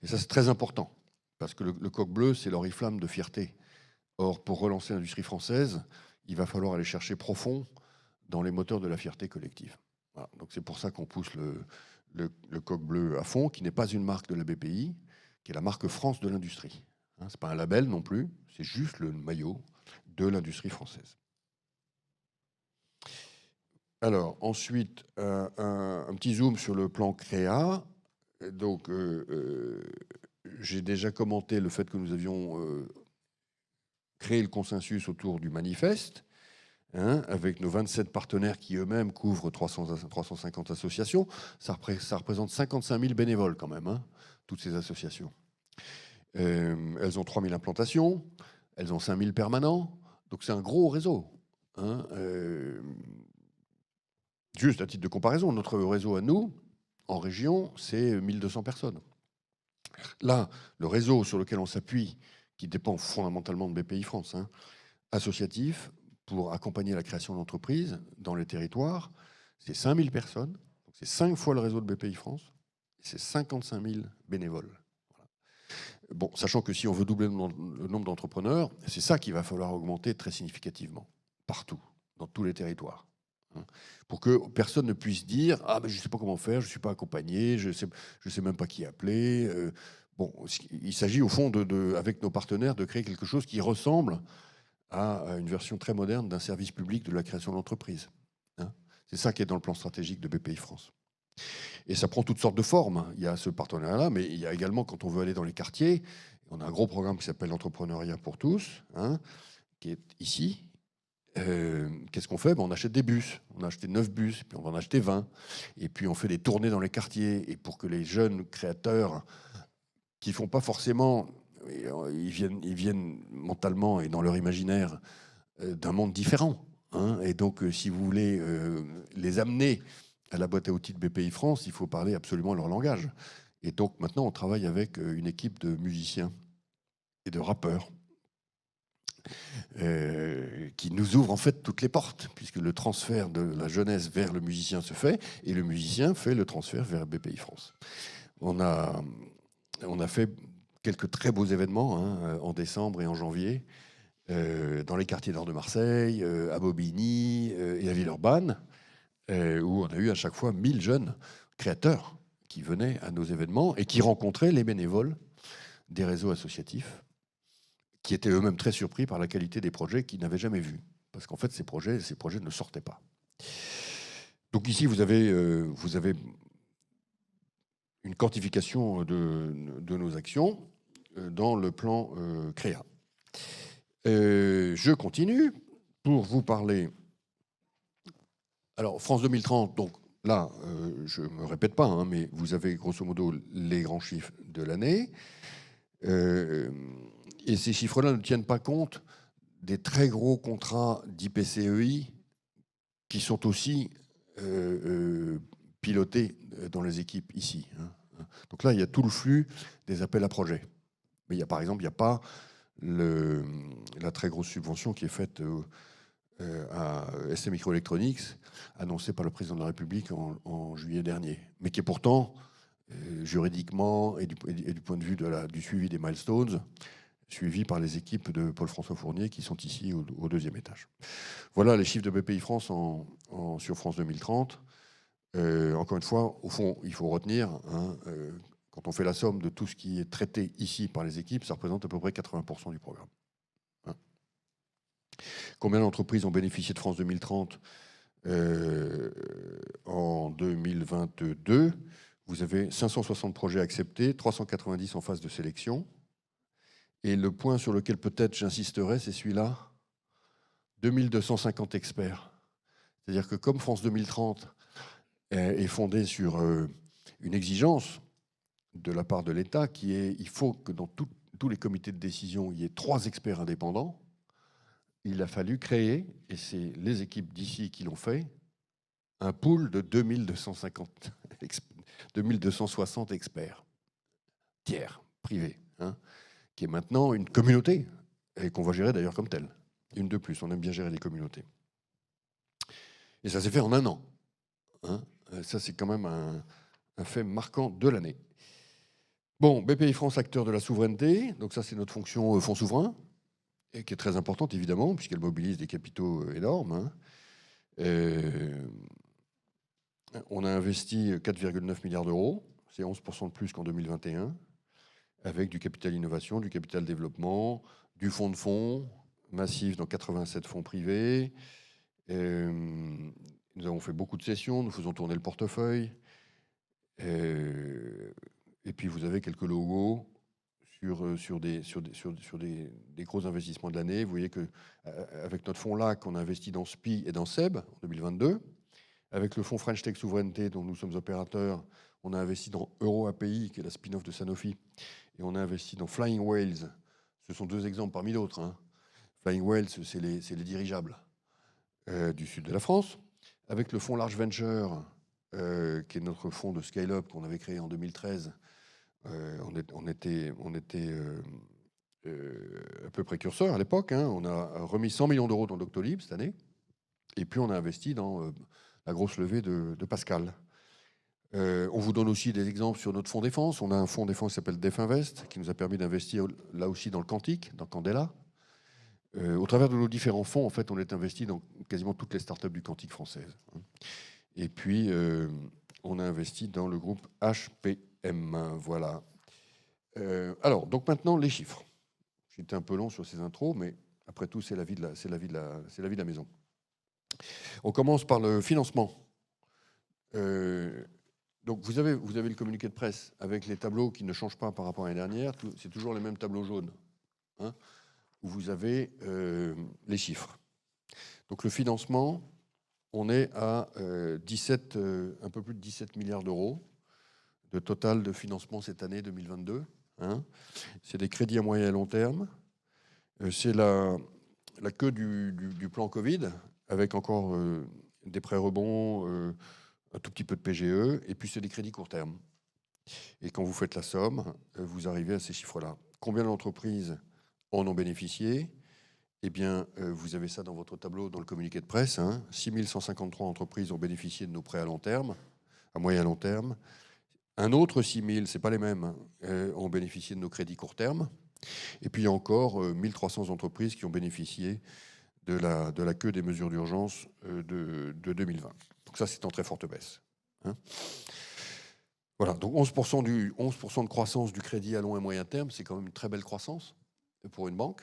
Et ça, c'est très important, parce que le coq bleu, c'est l'oriflamme de fierté. Or, pour relancer l'industrie française, il va falloir aller chercher profond dans les moteurs de la fierté collective. Voilà. Donc c'est pour ça qu'on pousse le coq bleu à fond, qui n'est pas une marque de la BPI, qui est la marque France de l'industrie. Hein, ce n'est pas un label non plus, c'est juste le maillot de l'industrie française. Alors, ensuite, un petit zoom sur le plan créa. Donc, j'ai déjà commenté le fait que nous avions créé le consensus autour du manifeste, hein, avec nos 27 partenaires qui eux-mêmes couvrent 350 associations. Ça représente 55 000 bénévoles quand même, hein, toutes ces associations. Elles ont 3 000 implantations, elles ont 5 000 permanents, donc c'est un gros réseau. Hein, juste à titre de comparaison, notre réseau à nous, en région, c'est 1 200 personnes. Là, le réseau sur lequel on s'appuie, qui dépend fondamentalement de BPI France, hein, associatif, pour accompagner la création d'entreprises dans les territoires, c'est 5000 personnes, c'est 5 fois le réseau de BPI France, et c'est 55 000 bénévoles. Voilà. Bon, sachant que si on veut doubler le nombre d'entrepreneurs, c'est ça qu'il va falloir augmenter très significativement, partout, dans tous les territoires. Pour que personne ne puisse dire « Ah, ben, je ne sais pas comment faire, je ne suis pas accompagné, je sais même pas qui appeler. » Bon, il s'agit au fond, avec nos partenaires, de créer quelque chose qui ressemble à une version très moderne d'un service public de la création d'entreprise. C'est ça qui est dans le plan stratégique de BPI France. Et ça prend toutes sortes de formes. Il y a ce partenariat-là, mais il y a également, quand on veut aller dans les quartiers, on a un gros programme qui s'appelle l'entrepreneuriat pour tous, qui est ici. Qu'est-ce qu'on fait? On achète des bus. On a acheté 9 bus, puis on va en acheter 20. Et puis on fait des tournées dans les quartiers. Et pour que les jeunes créateurs qui ne font pas forcément... Ils viennent mentalement et dans leur imaginaire d'un monde différent. Et donc, si vous voulez les amener à la boîte à outils de BPI France, il faut parler absolument leur langage. Et donc, maintenant, on travaille avec une équipe de musiciens et de rappeurs qui nous ouvre en fait toutes les portes, puisque le transfert de la jeunesse vers le musicien se fait, et le musicien fait le transfert vers BPI France. On a fait quelques très beaux événements en décembre et en janvier, dans les quartiers nord de Marseille, à Bobigny et à Villeurbanne, où on a eu à chaque fois 1000 jeunes créateurs qui venaient à nos événements et qui rencontraient les bénévoles des réseaux associatifs, qui étaient eux-mêmes très surpris par la qualité des projets qu'ils n'avaient jamais vus. Parce qu'en fait, ces projets ne sortaient pas. Donc ici, vous avez une quantification de nos actions dans le plan Créa. Je continue pour vous parler. Alors, France 2030, donc là, je ne me répète pas, mais vous avez grosso modo les grands chiffres de l'année. Et ces chiffres-là ne tiennent pas compte des très gros contrats d'IPCEI qui sont aussi pilotés dans les équipes ici. Donc là, il y a tout le flux des appels à projets. Mais il y a, par exemple, il n'y a pas la très grosse subvention qui est faite à ST Microelectronics, annoncée par le président de la République en juillet dernier, mais qui est pourtant, juridiquement et du point de vue du suivi des milestones, suivi par les équipes de Paul-François Fournier qui sont ici au deuxième étage. Voilà les chiffres de BPI France sur France 2030. Encore une fois, au fond, il faut retenir, quand on fait la somme de tout ce qui est traité ici par les équipes, ça représente à peu près 80% du programme. Combien d'entreprises ont bénéficié de France 2030 en 2022? Vous avez 560 projets acceptés, 390 en phase de sélection. Et le point sur lequel peut-être j'insisterai, c'est celui-là, 2250 experts. C'est-à-dire que comme France 2030 est fondée sur une exigence de la part de l'État qui est il faut que dans tous les comités de décision, il y ait 3 experts indépendants, il a fallu créer, et c'est les équipes d'ici qui l'ont fait, un pool de 2260 experts, tiers, privés, qui est maintenant une communauté, et qu'on va gérer d'ailleurs comme telle. Une de plus, on aime bien gérer les communautés. Et ça s'est fait en 1 an. Ça, c'est quand même un fait marquant de l'année. Bon, BPI France, acteur de la souveraineté. Donc ça, c'est notre fonction fonds souverain, et qui est très importante, évidemment, puisqu'elle mobilise des capitaux énormes. On a investi 4,9 milliards d'euros. C'est 11% de plus qu'en 2021, avec du capital innovation, du capital développement, du fonds de fonds, massif dans 87 fonds privés. Nous avons fait beaucoup de sessions, nous faisons tourner le portefeuille. Et puis vous avez quelques logos sur des gros investissements de l'année. Vous voyez qu'avec notre fonds LAC, on a investi dans SPI et dans SEB en 2022. Avec le fonds French Tech Souveraineté, dont nous sommes opérateurs, on a investi dans EuroAPI, qui est la spin-off de Sanofi. Et on a investi dans Flying Whales. Ce sont 2 exemples parmi d'autres. Flying Whales, c'est les dirigeables du sud de la France. Avec le fonds Large Venture, qui est notre fonds de scale-up qu'on avait créé en 2013, on était un peu précurseur à l'époque. Hein. On a remis 100 millions d'euros dans Doctolib cette année. Et puis, on a investi dans la grosse levée de Pascal. On vous donne aussi des exemples sur notre fonds défense. On a un fonds défense qui s'appelle Definvest, qui nous a permis d'investir là aussi dans le quantique, dans Candela. Au travers de nos différents fonds, en fait, on est investi dans quasiment toutes les startups du quantique françaises. Et puis, on a investi dans le groupe HPM. Voilà. Alors, donc maintenant, les chiffres. J'étais un peu long sur ces intros, mais après tout, c'est la vie de la maison. On commence par le financement. Donc, vous avez le communiqué de presse avec les tableaux qui ne changent pas par rapport à l'année dernière. C'est toujours les mêmes tableaux jaunes, hein, où vous avez les chiffres. Donc, le financement, on est à un peu plus de 17 milliards d'euros de total de financement cette année 2022. Hein. C'est des crédits à moyen et long terme. C'est la queue du plan Covid, avec encore des prêts rebonds, un tout petit peu de PGE, et puis c'est des crédits court terme. Et quand vous faites la somme, vous arrivez à ces chiffres-là. Combien d'entreprises en ont bénéficié ? Eh bien, vous avez ça dans votre tableau, dans le communiqué de presse. Hein. 6153 entreprises ont bénéficié de nos prêts à long terme, à moyen et long terme. Un autre 6000, ce n'est pas les mêmes, ont bénéficié de nos crédits court terme. Et puis, il y a encore 1300 entreprises qui ont bénéficié de la queue des mesures d'urgence de 2020. Donc ça, c'est en très forte baisse. Hein. Voilà, donc 11% de croissance du crédit à long et moyen terme, c'est quand même une très belle croissance pour une banque.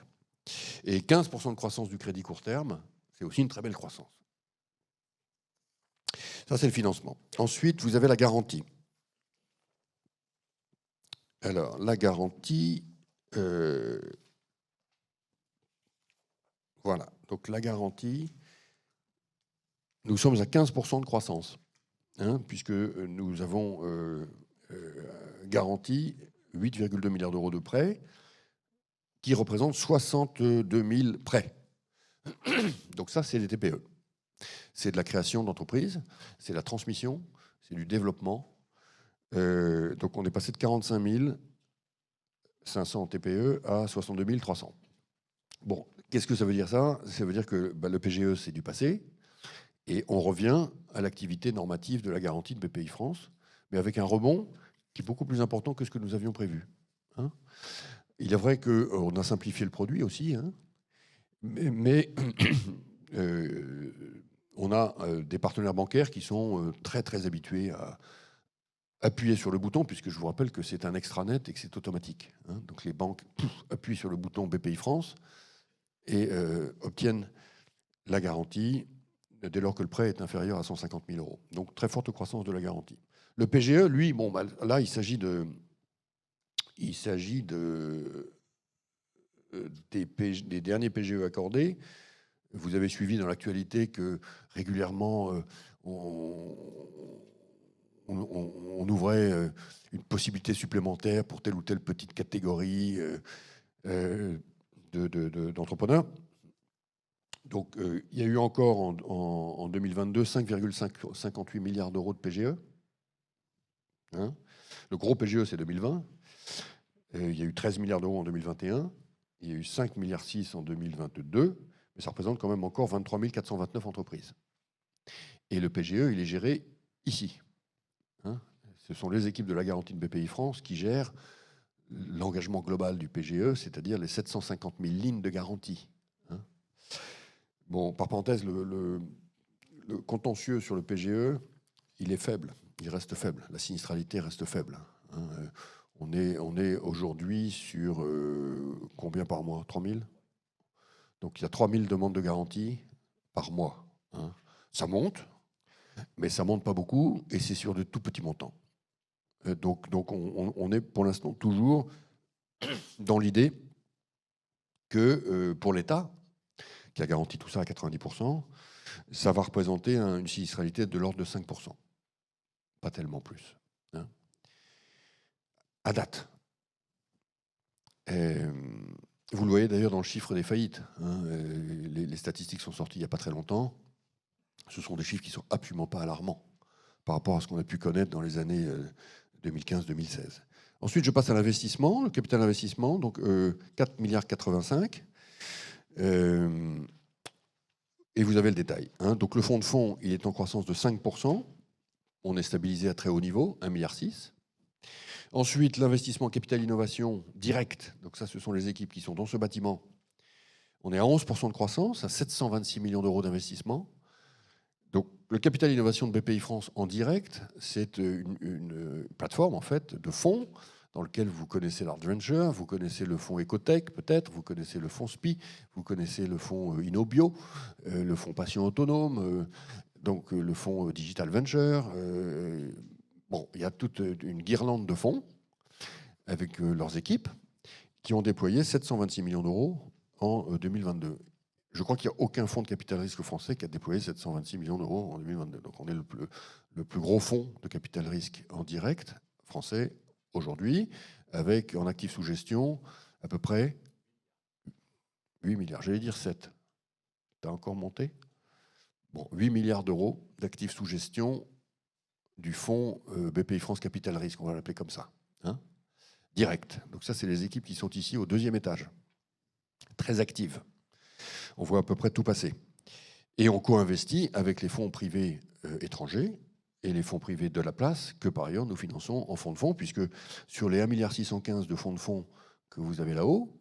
Et 15% de croissance du crédit court terme, c'est aussi une très belle croissance. Ça, c'est le financement. Ensuite, vous avez la garantie. Alors, la garantie, voilà. Donc, la garantie, nous sommes à 15% de croissance, hein, puisque nous avons garanti 8,2 milliards d'euros de prêts, qui représentent 62 000 prêts. Donc ça, c'est les TPE. C'est de la création d'entreprises, c'est de la transmission, c'est du développement. Donc on est passé de 45 500 TPE à 62 300. Bon, qu'est-ce que ça veut dire ça ? Ça veut dire que le PGE, c'est du passé, et on revient à l'activité normative de la garantie de BPI-France, mais avec un rebond qui est beaucoup plus important que ce que nous avions prévu. Hein ? Il est vrai qu'on a simplifié le produit aussi, hein, mais on a des partenaires bancaires qui sont très, très habitués à appuyer sur le bouton, puisque je vous rappelle que c'est un extranet et que c'est automatique. Hein. Donc les banques appuient sur le bouton BPI France et obtiennent la garantie dès lors que le prêt est inférieur à 150 000 euros. Donc très forte croissance de la garantie. Le PGE, lui, bon, là, il s'agit des derniers PGE accordés. Vous avez suivi dans l'actualité que régulièrement, on ouvrait une possibilité supplémentaire pour telle ou telle petite catégorie d'entrepreneurs. Donc, il y a eu encore en 2022 5,58 milliards d'euros de PGE. Hein. Le gros PGE, c'est 2020. Il y a eu 13 milliards d'euros en 2021. Il y a eu 5,6 milliards en 2022. Mais ça représente quand même encore 23 429 entreprises. Et le PGE, il est géré ici. Hein. Ce sont les équipes de la garantie de BPI France qui gèrent l'engagement global du PGE, c'est-à-dire les 750 000 lignes de garantie. Hein. Bon, par parenthèse, le contentieux sur le PGE, il est faible, il reste faible. La sinistralité reste faible. Hein. On est aujourd'hui sur combien par mois ? 3 000 ? Donc il y a 3 000 demandes de garantie par mois. Hein. Ça monte, mais ça ne monte pas beaucoup, et c'est sur de tout petits montants. Donc on est pour l'instant toujours dans l'idée que pour l'État, qui a garanti tout ça à 90%, ça va représenter une sinistralité de l'ordre de 5%. Pas tellement plus. Hein. À date. Vous le voyez d'ailleurs dans le chiffre des faillites. Hein. Les statistiques sont sorties il n'y a pas très longtemps. Ce sont des chiffres qui ne sont absolument pas alarmants par rapport à ce qu'on a pu connaître dans les années 2015-2016. Ensuite, je passe à l'investissement, le capital investissement, donc 4,85 milliards. Et vous avez le détail. Hein. Donc le fonds de fonds, il est en croissance de 5%. On est stabilisé à très haut niveau, 1,6 milliard. Ensuite, l'investissement capital innovation direct. Donc ça, ce sont les équipes qui sont dans ce bâtiment. On est à 11% de croissance, à 726 millions d'euros d'investissement. Donc le capital innovation de BPI France en direct, c'est une plateforme en fait de fonds dans lequel vous connaissez Large Venture, vous connaissez le fonds Ecotech peut-être, vous connaissez le fonds SPI, vous connaissez le fonds Innobio, le fonds Passion Autonome, donc le fonds Digital Venture. Bon, il y a toute une guirlande de fonds avec leurs équipes qui ont déployé 726 millions d'euros en 2022. Je crois qu'il n'y a aucun fonds de capital risque français qui a déployé 726 millions d'euros en 2022. Donc on est le plus gros fonds de capital risque en direct français aujourd'hui, avec en actifs sous gestion à peu près 8 milliards. J'allais dire 7. Tu as encore monté ? Bon, 8 milliards d'euros d'actifs sous gestion du fonds BPI France Capital Risque, on va l'appeler comme ça. Hein, direct. Donc ça, c'est les équipes qui sont ici au 2e étage. Très actives. On voit à peu près tout passer. Et on co-investit avec les fonds privés étrangers et les fonds privés de la place, que par ailleurs nous finançons en fonds de fonds, puisque sur les 1,615 milliard de fonds de fonds que vous avez là-haut,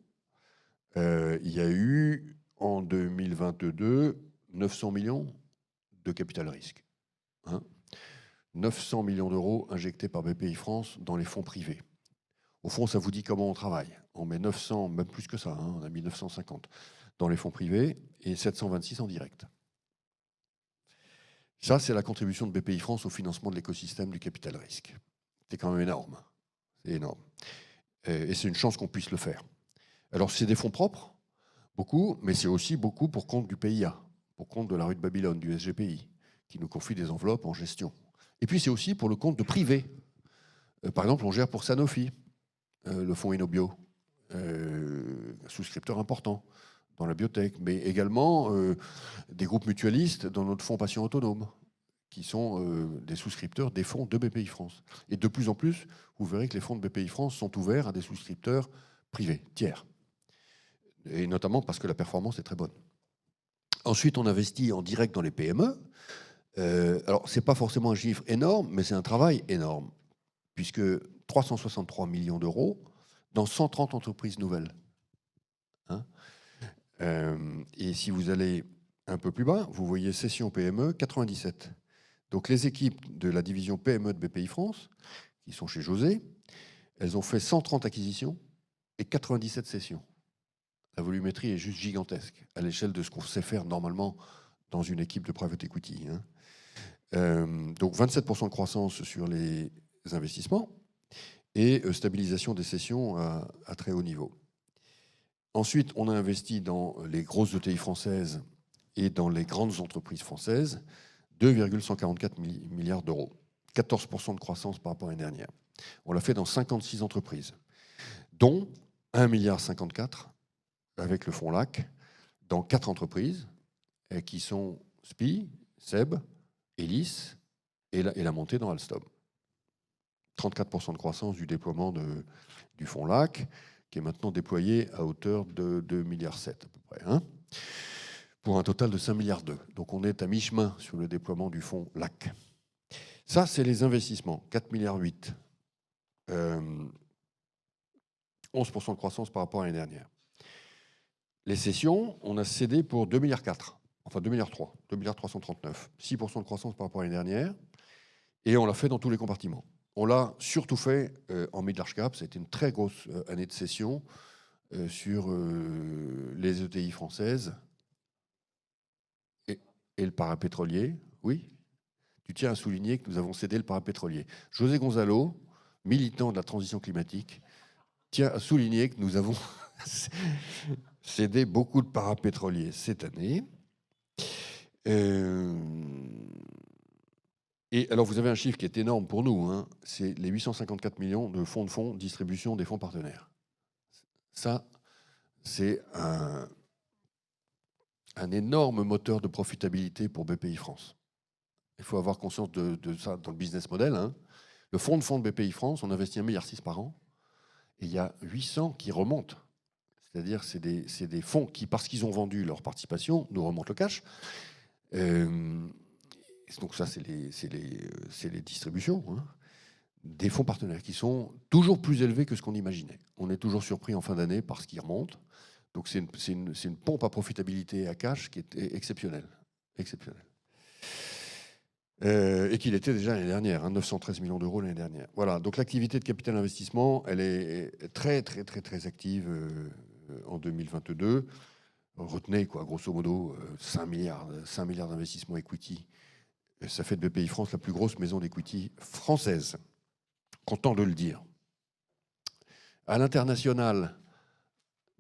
il y a eu en 2022 900 millions de capital risque. Hein, 900 millions d'euros injectés par BPI France dans les fonds privés. Au fond, ça vous dit comment on travaille. On met 900, même plus que ça, hein, on a mis 950 dans les fonds privés et 726 en direct. Ça, c'est la contribution de BPI France au financement de l'écosystème du capital risque. C'est quand même énorme. C'est énorme. Et c'est une chance qu'on puisse le faire. Alors, c'est des fonds propres, beaucoup, mais c'est aussi beaucoup pour compte du PIA, pour compte de la rue de Babylone, du SGPI, qui nous confie des enveloppes en gestion. Et puis, c'est aussi pour le compte de privés. Par exemple, on gère pour Sanofi, le fonds Innobio, souscripteur important dans la biotech, mais également des groupes mutualistes dans notre fonds Passion Autonome, qui sont des souscripteurs des fonds de BPI France. Et de plus en plus, vous verrez que les fonds de BPI France sont ouverts à des souscripteurs privés, tiers. Et notamment parce que la performance est très bonne. Ensuite, on investit en direct dans les PME. Alors, ce n'est pas forcément un chiffre énorme, mais c'est un travail énorme, puisque 363 millions d'euros dans 130 entreprises nouvelles. Hein, et si vous allez un peu plus bas, vous voyez Session PME 97. Donc les équipes de la division PME de BPI France, qui sont chez José, elles ont fait 130 acquisitions et 97 sessions. La volumétrie est juste gigantesque, à l'échelle de ce qu'on sait faire normalement dans une équipe de private equity. Hein. Donc 27% de croissance sur les investissements et stabilisation des sessions à très haut niveau. Ensuite, on a investi dans les grosses ETI françaises et dans les grandes entreprises françaises, 2,144 milliards d'euros, 14% de croissance par rapport à l'année dernière. On l'a fait dans 56 entreprises, dont 1,54 milliard avec le fonds LAC, dans 4 entreprises, qui sont SPI, SEB, Elis et la montée dans Alstom. 34% de croissance du déploiement du fonds LAC, qui est maintenant déployé à hauteur de 2,7 milliards à peu près, hein, pour un total de 5,2 milliards. Donc on est à mi-chemin sur le déploiement du fonds LAC. Ça, c'est les investissements, 4,8 milliards. 11% de croissance par rapport à l'année dernière. Les cessions, on a cédé pour 2,4 milliards, enfin 2,3 milliards, 2,339 milliards, 6% de croissance par rapport à l'année dernière, et on l'a fait dans tous les compartiments. On l'a surtout fait en mid-large cap, c'était une très grosse année de cession sur les ETI françaises et le parapétrolier. Oui, tu tiens à souligner que nous avons cédé le parapétrolier. José Gonzalo, militant de la transition climatique, tient à souligner que nous avons cédé beaucoup de parapétroliers cette année. Et alors, vous avez un chiffre qui est énorme pour nous, hein, c'est les 854 millions de fonds distribution des fonds partenaires. Ça, c'est un énorme moteur de profitabilité pour BPI France. Il faut avoir conscience de ça dans le business model. Hein. Le fonds de BPI France, on investit 1,6 milliard par an. Et il y a 800 qui remontent. C'est-à-dire c'est des fonds qui, parce qu'ils ont vendu leur participation, nous remontent le cash. Donc ça, c'est les distributions, hein, des fonds partenaires qui sont toujours plus élevés que ce qu'on imaginait. On est toujours surpris en fin d'année par ce qui remonte. Donc c'est une pompe à profitabilité à cash qui est exceptionnelle. Exceptionnelle. Et qu'il était déjà l'année dernière, hein, 913 millions d'euros l'année dernière. Voilà, donc l'activité de capital investissement, elle est très, très, très, très active en 2022. Retenez, quoi, grosso modo, 5 milliards d'investissements equity. Ça fait de BPI-France la plus grosse maison d'equity française. Content de le dire. À l'international,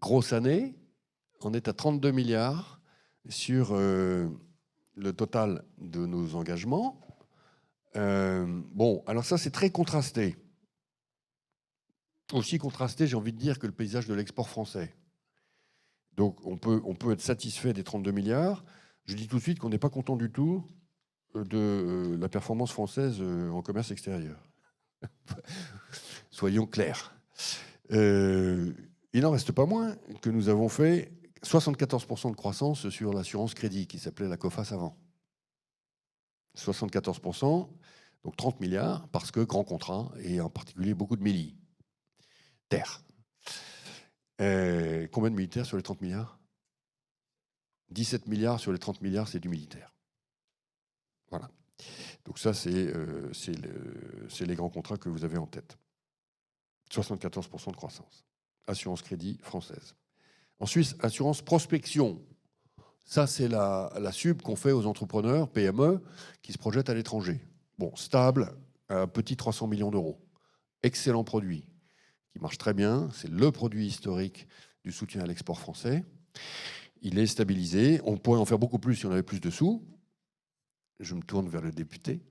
grosse année, on est à 32 milliards sur le total de nos engagements. Bon, alors ça, c'est très contrasté. Aussi contrasté, j'ai envie de dire, que le paysage de l'export français. Donc, on peut être satisfait des 32 milliards. Je dis tout de suite qu'on n'est pas content du tout de la performance française en commerce extérieur. Soyons clairs. Il n'en reste pas moins que nous avons fait 74% de croissance sur l'assurance crédit, qui s'appelait la COFAS avant. 74%, donc 30 milliards, parce que grand contrat, et en particulier beaucoup de militaires. Combien de militaires sur les 30 milliards ? 17 milliards sur les 30 milliards, c'est du militaire. Voilà. Donc ça, c'est les grands contrats que vous avez en tête. 74% de croissance. Assurance crédit française. Ensuite, assurance prospection. Ça, c'est la sub qu'on fait aux entrepreneurs, PME, qui se projettent à l'étranger. Bon, stable, un petit 300 millions d'euros. Excellent produit, qui marche très bien. C'est le produit historique du soutien à l'export français. Il est stabilisé. On pourrait en faire beaucoup plus si on avait plus de sous. Je me tourne vers le député,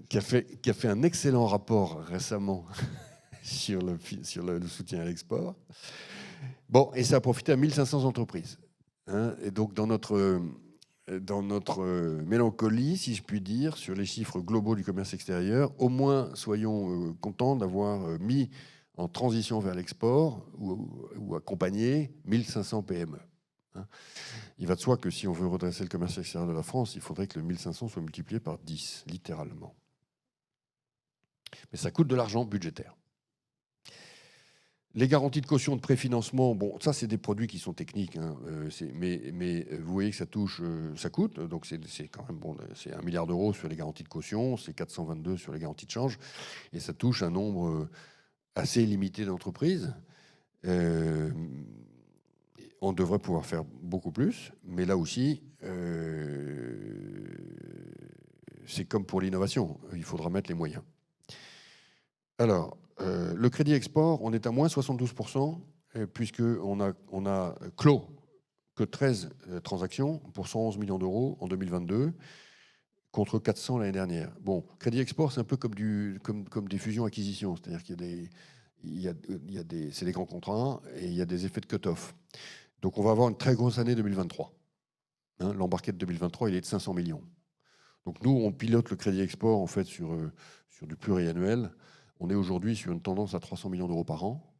qui a fait un excellent rapport récemment sur le soutien à l'export. Bon, et ça a profité à 1500 entreprises. Hein, et donc, dans notre mélancolie, si je puis dire, sur les chiffres globaux du commerce extérieur, au moins soyons contents d'avoir mis en transition vers l'export ou accompagné 1500 PME. Hein. Il va de soi que si on veut redresser le commerce extérieur de la France, il faudrait que le 1500 soit multiplié par 10, littéralement. Mais ça coûte de l'argent budgétaire. Les garanties de caution de préfinancement, bon, ça, c'est des produits qui sont techniques, hein, mais vous voyez que ça touche, ça coûte, donc c'est quand même bon, c'est 1 milliard d'euros sur les garanties de caution, c'est 422 sur les garanties de change, et ça touche un nombre assez limité d'entreprises. On devrait pouvoir faire beaucoup plus, mais là aussi, c'est comme pour l'innovation, il faudra mettre les moyens. Alors, le crédit export, on est à moins 72%, puisqu'on a clos que 13 transactions pour 111 millions d'euros en 2022, contre 400 l'année dernière. Bon, crédit export, c'est un peu comme des fusions-acquisitions, c'est-à-dire qu'il y a des, c'est des grands contrats et il y a des effets de cut-off. Donc on va avoir une très grosse année 2023. Hein, l'embarqué de 2023, il est de 500 millions. Donc nous, on pilote le crédit export en fait sur du pluriannuel. On est aujourd'hui sur une tendance à 300 millions d'euros par an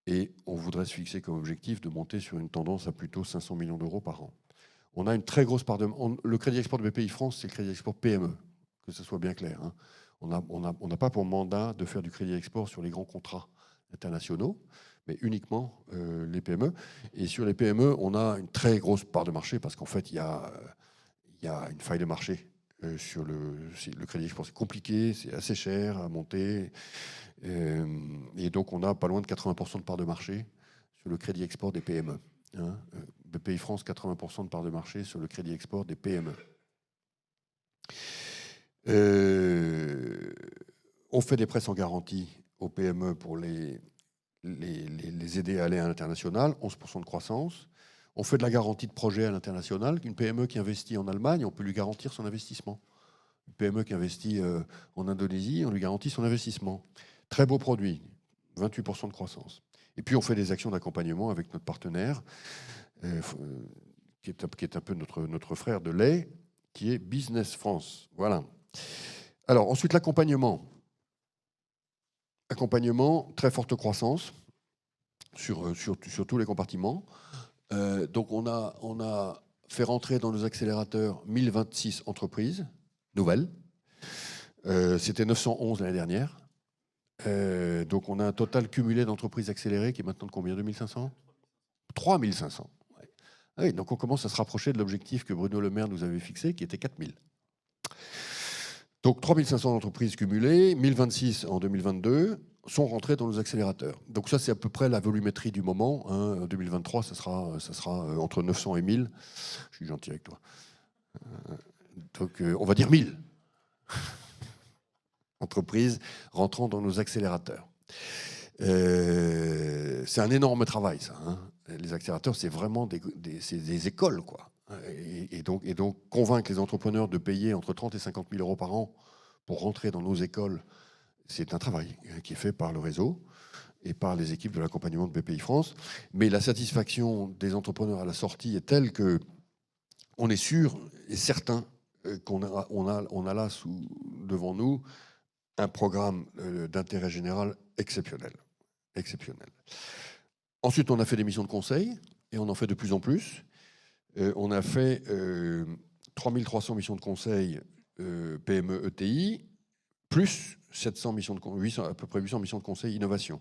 et on voudrait se fixer comme objectif de monter sur une tendance à plutôt 500 millions d'euros par an. On a une très grosse part de... Le crédit export de BPI-France, c'est le crédit export PME, que ce soit bien clair. Hein. On n'a pas pour mandat de faire du crédit export sur les grands contrats internationaux, mais uniquement les PME. Et sur les PME, on a une très grosse part de marché parce qu'en fait, il y a une faille de marché. Sur le crédit export, c'est compliqué, c'est assez cher à monter. Et donc, on a pas loin de 80% de part de marché sur le crédit export des PME. Hein. BPI France, 80% de part de marché sur le crédit export des PME. On fait des prêts sans garantie aux PME pour les aider à aller à l'international, 11% de croissance. On fait de la garantie de projet à l'international. Une PME qui investit en Allemagne, on peut lui garantir son investissement. Une PME qui investit en Indonésie, on lui garantit son investissement. Très beau produit, 28% de croissance. Et puis on fait des actions d'accompagnement avec notre partenaire, qui est un peu notre frère de lait, qui est Business France. Voilà. Alors ensuite, l'accompagnement. accompagnement, très forte croissance sur tous les compartiments. Donc on a fait rentrer dans nos accélérateurs 1026 entreprises nouvelles. C'était 911 l'année dernière. Donc on a un total cumulé d'entreprises accélérées qui est maintenant de combien? 2500? 3500. Ouais. Ah oui, donc on commence à se rapprocher de l'objectif que Bruno Le Maire nous avait fixé, qui était 4000. Donc 3500 entreprises cumulées, 1026 en 2022 sont rentrées dans nos accélérateurs. Donc ça, c'est à peu près la volumétrie du moment. En 2023, ça sera entre 900 et 1000. Je suis gentil avec toi. Donc on va dire 1000 entreprises rentrant dans nos accélérateurs. C'est un énorme travail, ça. Les accélérateurs, c'est vraiment des écoles, quoi. Et donc, convaincre les entrepreneurs de payer entre 30 et 50 000 euros par an pour rentrer dans nos écoles, c'est un travail qui est fait par le réseau et par les équipes de l'accompagnement de BPI France. Mais la satisfaction des entrepreneurs à la sortie est telle que on est sûr et certain qu'on a là devant nous un programme d'intérêt général exceptionnel. Ensuite, on a fait des missions de conseil et on en fait de plus en plus. On a fait 3300 missions de conseil PME ETI, plus 700 missions de à peu près 800 missions de conseil innovation.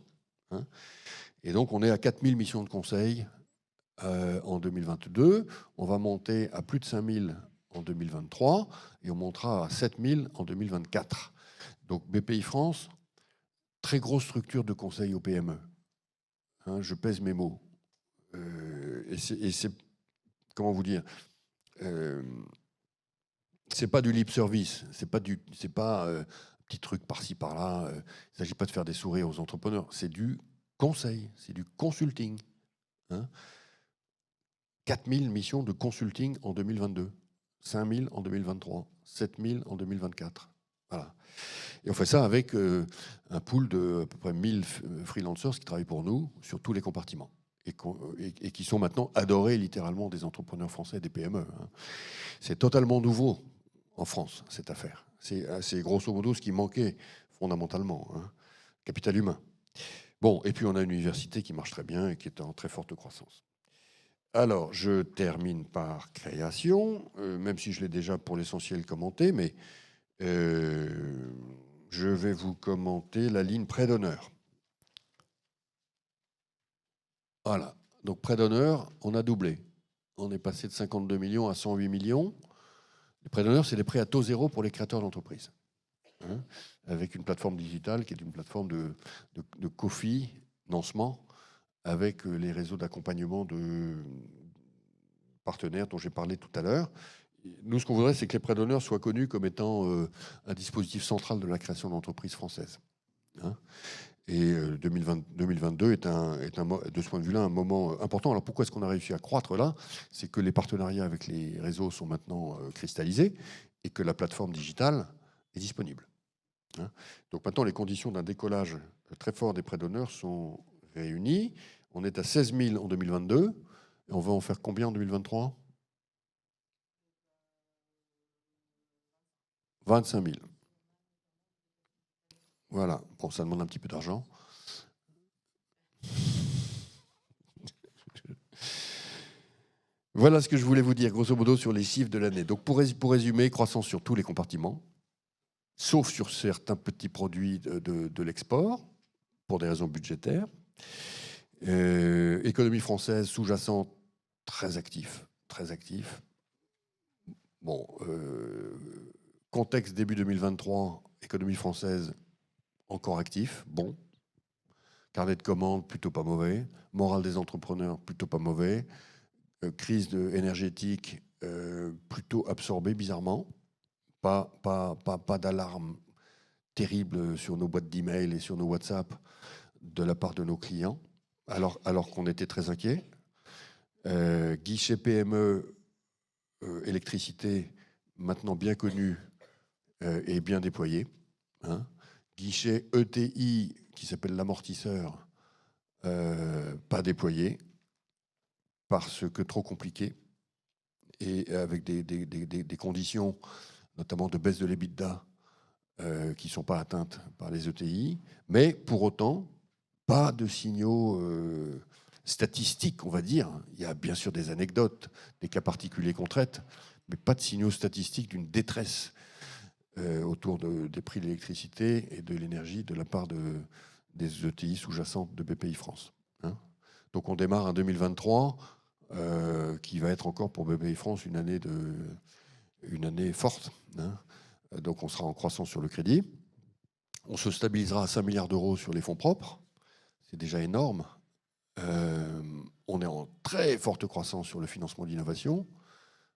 Et donc, on est à 4000 missions de conseil en 2022. On va monter à plus de 5000 en 2023 et on montera à 7000 en 2024. Donc, BPI France, très grosse structure de conseil aux PME. Je pèse mes mots. Et c'est comment vous dire, c'est pas du lip service, c'est pas un petit truc par-ci par-là. Il ne s'agit pas de faire des sourires aux entrepreneurs, c'est du conseil, c'est du consulting. 4000 missions de consulting en 2022, 5000 en 2023, 7000 en 2024. Voilà. Et on fait ça avec un pool de à peu près 1000 freelancers qui travaillent pour nous sur tous les compartiments. Et qui sont maintenant adorés littéralement des entrepreneurs français et des PME. C'est totalement nouveau en France, cette affaire. C'est grosso modo ce qui manquait fondamentalement, capital humain. Bon, et puis on a une université qui marche très bien et qui est en très forte croissance. Alors, je termine par création, même si je l'ai déjà pour l'essentiel commenté, mais je vais vous commenter la ligne prêt d'honneur. Voilà. Donc, prêt d'honneur, on a doublé. On est passé de 52 millions à 108 millions. Les prêts d'honneur, c'est des prêts à taux zéro pour les créateurs d'entreprises. Avec une plateforme digitale qui est une plateforme de co-financement avec les réseaux d'accompagnement de partenaires dont j'ai parlé tout à l'heure. Nous, ce qu'on voudrait, c'est que les prêts d'honneur soient connus comme étant un dispositif central de la création d'entreprises françaises. Et 2022 est de ce point de vue-là un moment important. Alors pourquoi est-ce qu'on a réussi à croître là? C'est que les partenariats avec les réseaux sont maintenant cristallisés et que la plateforme digitale est disponible. Donc maintenant, les conditions d'un décollage très fort des prêts d'honneur sont réunies. On est à 16 000 en 2022 et on va en faire combien en 2023? 25 000. Voilà. Bon, ça demande un petit peu d'argent. Voilà ce que je voulais vous dire, grosso modo, sur les chiffres de l'année. Donc, pour résumer, croissance sur tous les compartiments, sauf sur certains petits produits de l'export, pour des raisons budgétaires. Économie française sous-jacente, très actif, très actif. Bon, contexte début 2023, économie française encore actif, bon. Carnet de commandes, plutôt pas mauvais. Morale des entrepreneurs, plutôt pas mauvais. Crise énergétique, plutôt absorbée, bizarrement. Pas d'alarme terrible sur nos boîtes d'email et sur nos WhatsApp de la part de nos clients, alors qu'on était très inquiets. Guichet PME, électricité, maintenant bien connu et bien déployé. Guichet ETI, qui s'appelle l'amortisseur, pas déployé, parce que trop compliqué, et avec des conditions, notamment de baisse de l'EBITDA, qui ne sont pas atteintes par les ETI, mais pour autant, pas de signaux statistiques, on va dire. Il y a bien sûr des anecdotes, des cas particuliers qu'on traite, mais pas de signaux statistiques d'une détresse autour des prix de l'électricité et de l'énergie de la part des ETI sous-jacentes de BPI France. Hein. Donc on démarre en 2023, qui va être encore pour BPI France une année forte. Hein. Donc on sera en croissance sur le crédit. On se stabilisera à 5 milliards d'euros sur les fonds propres. C'est déjà énorme. On est en très forte croissance sur le financement d'innovation,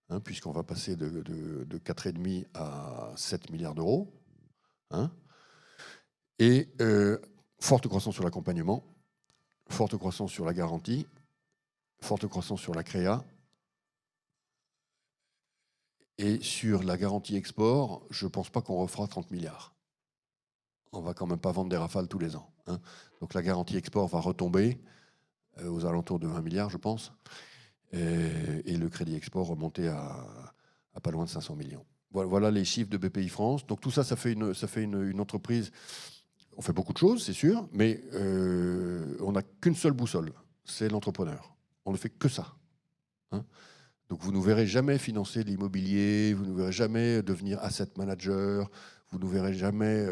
hein, puisqu'on va passer de 4,5 à 7 milliards d'euros. Hein. Et forte croissance sur l'accompagnement, forte croissance sur la garantie, forte croissance sur la créa. Et sur la garantie export, je ne pense pas qu'on refera 30 milliards. On ne va quand même pas vendre des Rafales tous les ans. Hein. Donc la garantie export va retomber aux alentours de 20 milliards, je pense. Et le crédit export remonter à pas loin de 500 millions. Voilà les chiffres de BPI France. Donc tout ça, ça fait une entreprise. On fait beaucoup de choses, c'est sûr, mais on n'a qu'une seule boussole, c'est l'entrepreneur. On ne fait que ça. Hein. Donc vous ne nous verrez jamais financer de l'immobilier, vous ne nous verrez jamais devenir asset manager, vous ne nous verrez jamais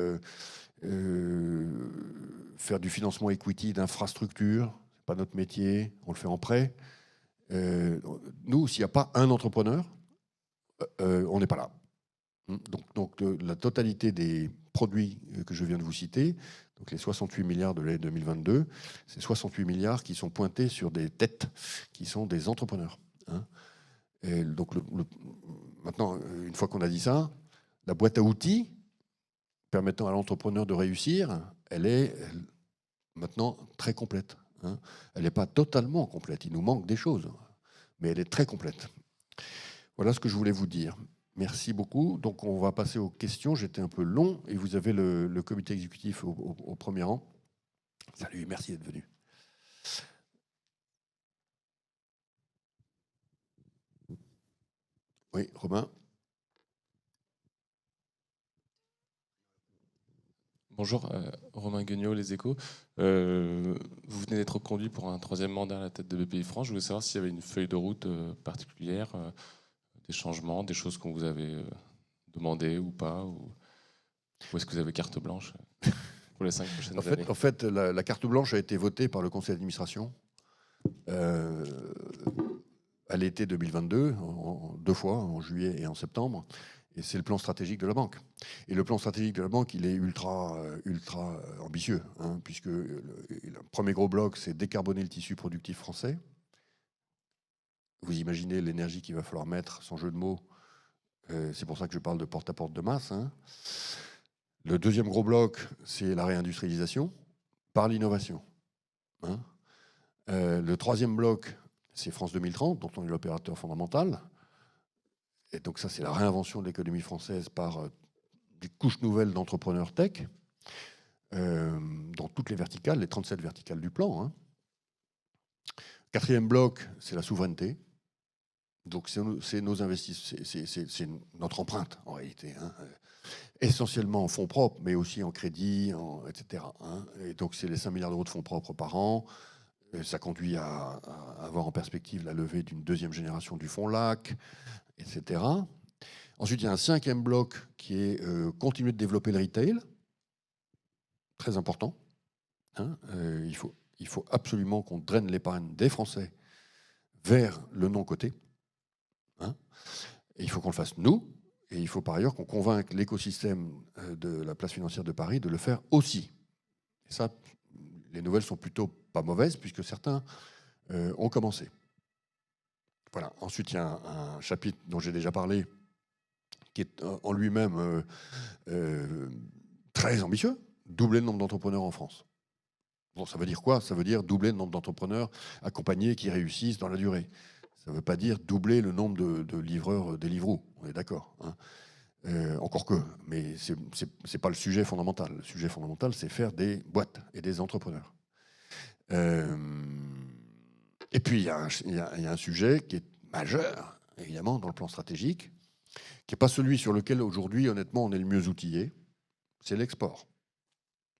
faire du financement equity d'infrastructure. Ce n'est pas notre métier, on le fait en prêt. Nous, s'il n'y a pas un entrepreneur, on n'est pas là. Donc la totalité des produits que je viens de vous citer, donc les 68 milliards de l'année 2022, c'est 68 milliards qui sont pointés sur des têtes qui sont des entrepreneurs. Hein. Et donc maintenant, une fois qu'on a dit ça, la boîte à outils permettant à l'entrepreneur de réussir, elle est maintenant très complète. Hein. Elle n'est pas totalement complète, il nous manque des choses, mais elle est très complète. Voilà ce que je voulais vous dire. Merci beaucoup. Donc on va passer aux questions. J'étais un peu long et vous avez le comité exécutif au premier rang. Salut, merci d'être venu. Oui, Romain. Bonjour, Romain Guignot, Les Échos. Vous venez d'être conduit pour un 3e mandat à la tête de BPI France. Je voulais savoir s'il y avait une feuille de route particulière, des changements, des choses qu'on vous avait demandé ou pas, ou est-ce que vous avez carte blanche pour les 5 prochaines années? En fait, la carte blanche a été votée par le conseil d'administration à l'été 2022, deux fois, en juillet et en septembre. Et c'est le plan stratégique de la banque. Et le plan stratégique de la banque, il est ultra ambitieux, hein, puisque le premier gros bloc, c'est décarboner le tissu productif français. Vous imaginez l'énergie qu'il va falloir mettre, sans jeu de mots. C'est pour ça que je parle de porte-à-porte de masse. Hein. Le deuxième gros bloc, c'est la réindustrialisation par l'innovation. Hein. Le troisième bloc, c'est France 2030, dont on est l'opérateur fondamental. Et donc ça, c'est la réinvention de l'économie française par des couches nouvelles d'entrepreneurs tech, dans toutes les verticales, les 37 verticales du plan. Hein. Quatrième bloc, c'est la souveraineté. Donc c'est nos investissements, c'est notre empreinte en réalité. Hein. Essentiellement en fonds propres, mais aussi en crédit, etc. Hein. Et donc c'est les 5 milliards d'euros de fonds propres par an. Ça conduit à avoir en perspective la levée d'une deuxième génération du fonds LAC, etc. Ensuite, il y a un cinquième bloc qui est continuer de développer le retail. Très important. Hein. Il faut absolument qu'on draine l'épargne des Français vers le non-coté. Hein. Et il faut qu'on le fasse nous. Et il faut par ailleurs qu'on convainque l'écosystème de la place financière de Paris de le faire aussi. Et ça, les nouvelles sont plutôt pas mauvaises, puisque certains ont commencé. Voilà. Ensuite, il y a un chapitre dont j'ai déjà parlé, qui est en lui-même très ambitieux, doubler le nombre d'entrepreneurs en France. Bon, ça veut dire quoi? Ça veut dire doubler le nombre d'entrepreneurs accompagnés qui réussissent dans la durée. Ça ne veut pas dire doubler le nombre de livreurs Deliveroo, on est d'accord. Hein. Encore que, mais ce n'est pas le sujet fondamental. Le sujet fondamental, c'est faire des boîtes et des entrepreneurs. Et puis, il y a un sujet qui est majeur, évidemment, dans le plan stratégique, qui n'est pas celui sur lequel, aujourd'hui, honnêtement, on est le mieux outillé. c'est l'export.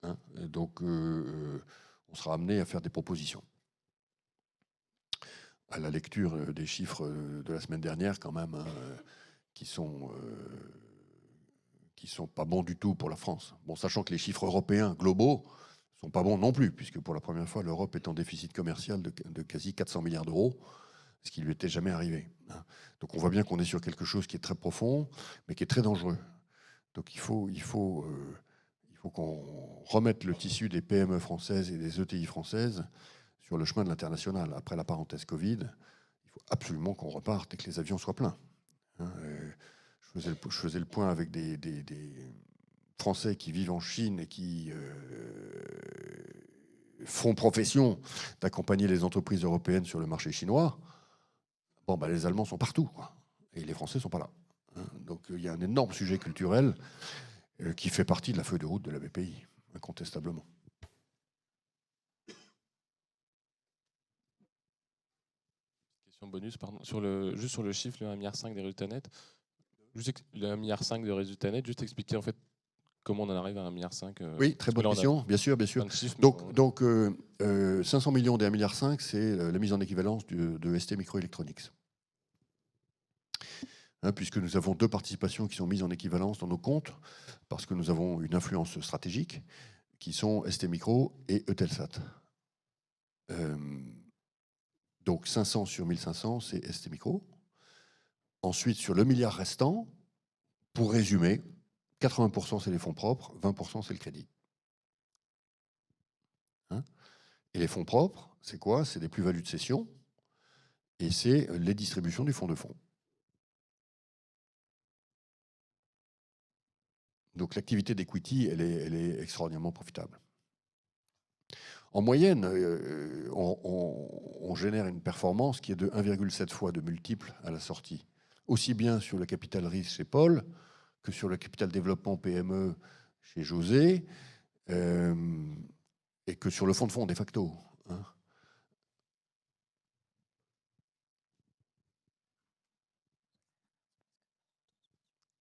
Hein. Donc, on sera amené à faire des propositions. À la lecture des chiffres de la semaine dernière, quand même, hein, qui sont pas bons du tout pour la France. Bon, sachant que les chiffres européens globaux sont pas bons non plus, puisque pour la première fois, l'Europe est en déficit commercial de quasi 400 milliards d'euros, ce qui lui était jamais arrivé. Hein. Donc, on voit bien qu'on est sur quelque chose qui est très profond, mais qui est très dangereux. Donc, il faut qu'on remette le tissu des PME françaises et des ETI françaises sur le chemin de l'international. Après la parenthèse Covid, il faut absolument qu'on reparte et que les avions soient pleins. Hein, je faisais le point avec des Français qui vivent en Chine et qui font profession d'accompagner les entreprises européennes sur le marché chinois. Bon, bah, les Allemands sont partout, quoi, et les Français ne sont pas là. Hein. Donc il y a un énorme sujet culturel qui fait partie de la feuille de route de la BPI, incontestablement. Question bonus, pardon. Juste sur le chiffre, le 1,5 milliard des résultats nets. Le 1,5 milliard de résultats nets, juste expliquer en fait comment on en arrive à 1,5 milliard. Oui, très bonne question, bien sûr. Chiffres, donc 500 millions des 1,5 milliard, c'est la mise en équivalence de ST Microelectronics. Hein, puisque nous avons 2 participations qui sont mises en équivalence dans nos comptes, parce que nous avons une influence stratégique, qui sont ST Micro et Eutelsat. Donc 500 sur 1500, c'est ST Micro. Ensuite, sur le milliard restant, pour résumer, 80% c'est les fonds propres, 20% c'est le crédit. Hein, et les fonds propres, c'est quoi? C'est des plus-values de cession, et c'est les distributions du fonds de fonds. Donc l'activité d'equity, elle est extraordinairement profitable. En moyenne, on génère une performance qui est de 1,7 fois de multiple à la sortie, aussi bien sur le capital risque chez Paul que sur le capital développement PME chez José, et que sur le fonds de fonds de facto. Hein.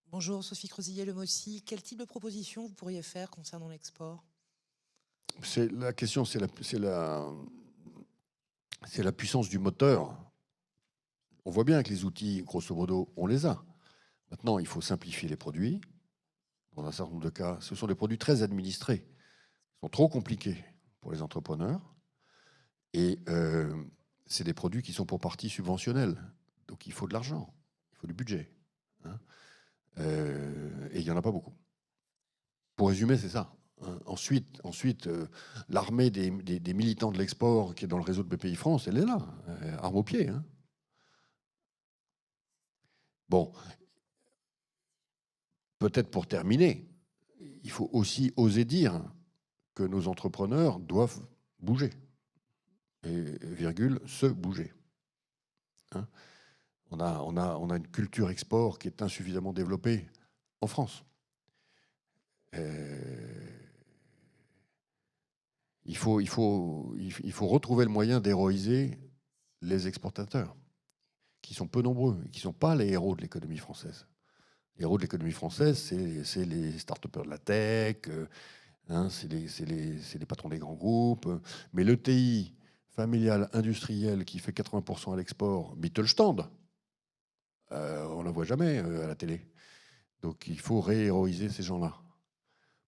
Bonjour, Sophie Crozillet, Le Mossi. Quel type de proposition vous pourriez faire concernant l'export? La question, c'est la puissance du moteur. On voit bien que les outils, grosso modo, on les a. Maintenant, il faut simplifier les produits. Dans un certain nombre de cas, ce sont des produits très administrés. Ils sont trop compliqués pour les entrepreneurs. Et c'est des produits qui sont pour partie subventionnels. Donc il faut de l'argent, il faut du budget. Hein. Et il n'y en a pas beaucoup. Pour résumer, c'est ça. Hein. Ensuite l'armée des militants de l'export qui est dans le réseau de BPI France, elle est là, arme au pied. Hein. Bon, peut-être pour terminer, il faut aussi oser dire que nos entrepreneurs doivent bouger. Et se bouger. Hein. On a une culture export qui est insuffisamment développée en France. Il faut retrouver le moyen d'héroïser les exportateurs, qui sont peu nombreux, et qui ne sont pas les héros de l'économie française. Les héros de l'économie française, c'est les start-upers de la tech, hein, c'est les patrons des grands groupes. Mais l'ETI familial industriel qui fait 80% à l'export, Mittelstand, on ne la voit jamais à la télé. Donc il faut réhéroïser ces gens-là.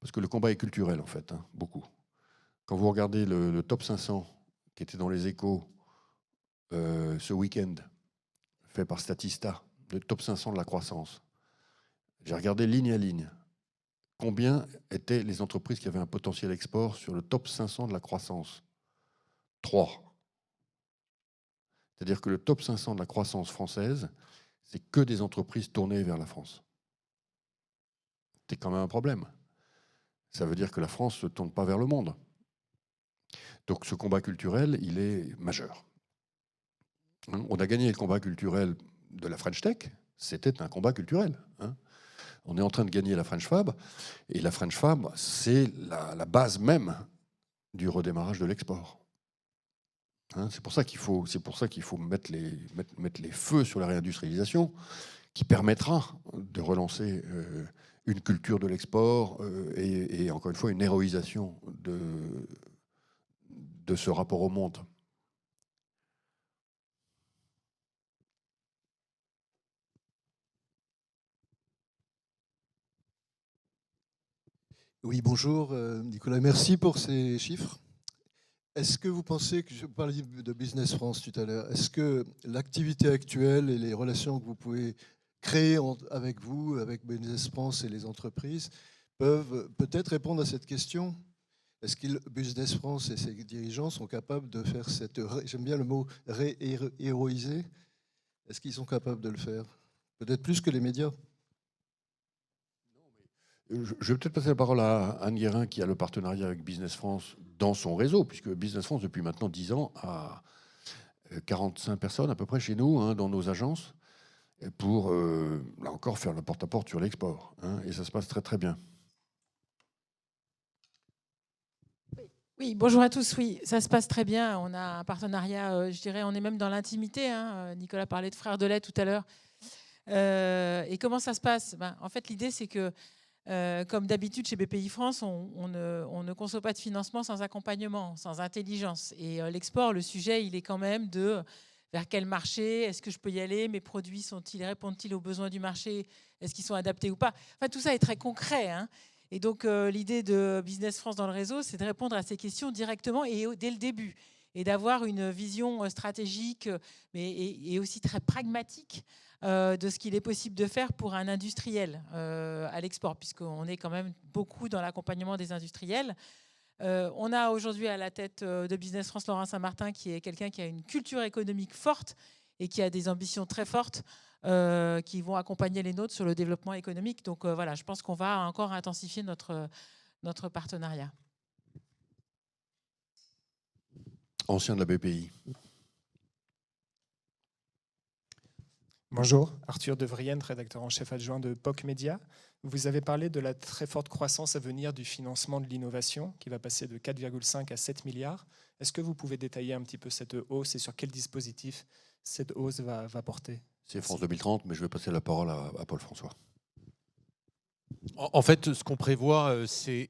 Parce que le combat est culturel, en fait, hein, beaucoup. Quand vous regardez le top 500 qui était dans les Échos ce week-end, fait par Statista, le top 500 de la croissance, j'ai regardé ligne à ligne. Combien étaient les entreprises qui avaient un potentiel export sur le top 500 de la croissance? 3. C'est-à-dire que le top 500 de la croissance française, c'est que des entreprises tournées vers la France. C'est quand même un problème. Ça veut dire que la France ne se tourne pas vers le monde. Donc ce combat culturel, il est majeur. On a gagné le combat culturel de la French Tech, c'était un combat culturel. Hein. On est en train de gagner la French Fab, et la French Fab, c'est la base même du redémarrage de l'export. Hein, c'est pour ça qu'il faut mettre les feux sur la réindustrialisation, qui permettra de relancer une culture de l'export et encore une fois une héroïsation de ce rapport au monde. Oui, bonjour Nicolas, merci pour ces chiffres. Est-ce que vous pensez, que je parlais de Business France tout à l'heure, est-ce que l'activité actuelle et les relations que vous pouvez créer avec vous, avec Business France et les entreprises, peuvent peut-être répondre à cette question? Est-ce que Business France et ses dirigeants sont capables de faire cette, j'aime bien le mot, héroïser? Est-ce qu'ils sont capables de le faire? Peut-être plus que les médias. Je vais peut-être passer la parole à Anne Guérin, qui a le partenariat avec Business France dans son réseau, puisque Business France, depuis maintenant 10 ans, a 45 personnes à peu près chez nous, hein, dans nos agences, pour, là encore, faire le porte-à-porte sur l'export. Hein, et ça se passe très très bien. Oui, bonjour à tous. Oui, ça se passe très bien. On a un partenariat, je dirais, on est même dans l'intimité. Hein. Nicolas parlait de frères de lait tout à l'heure. Et comment ça se passe? En fait, l'idée, c'est que, comme d'habitude chez BPI France, on ne conçoit pas de financement sans accompagnement, sans intelligence. Et l'export, le sujet, il est quand même de vers quel marché, est-ce que je peux y aller, mes produits répondent-ils aux besoins du marché, est-ce qu'ils sont adaptés ou pas? Enfin, tout ça est très concret. Hein. Et donc, l'idée de Business France dans le réseau, c'est de répondre à ces questions directement et dès le début, et d'avoir une vision stratégique, et aussi très pragmatique de ce qu'il est possible de faire pour un industriel à l'export, puisqu'on est quand même beaucoup dans l'accompagnement des industriels. On a aujourd'hui à la tête de Business France Laurent Saint-Martin, qui est quelqu'un qui a une culture économique forte et qui a des ambitions très fortes qui vont accompagner les nôtres sur le développement économique. Donc voilà, je pense qu'on va encore intensifier notre partenariat. Ancien de la BPI. Bonjour, Arthur Devrienne, rédacteur en chef adjoint de POC Média. Vous avez parlé de la très forte croissance à venir du financement de l'innovation, qui va passer de 4,5 à 7 milliards. Est-ce que vous pouvez détailler un petit peu cette hausse et sur quel dispositif cette hausse va porter? C'est France 2030, mais je vais passer la parole à Paul François. En fait, ce qu'on prévoit, c'est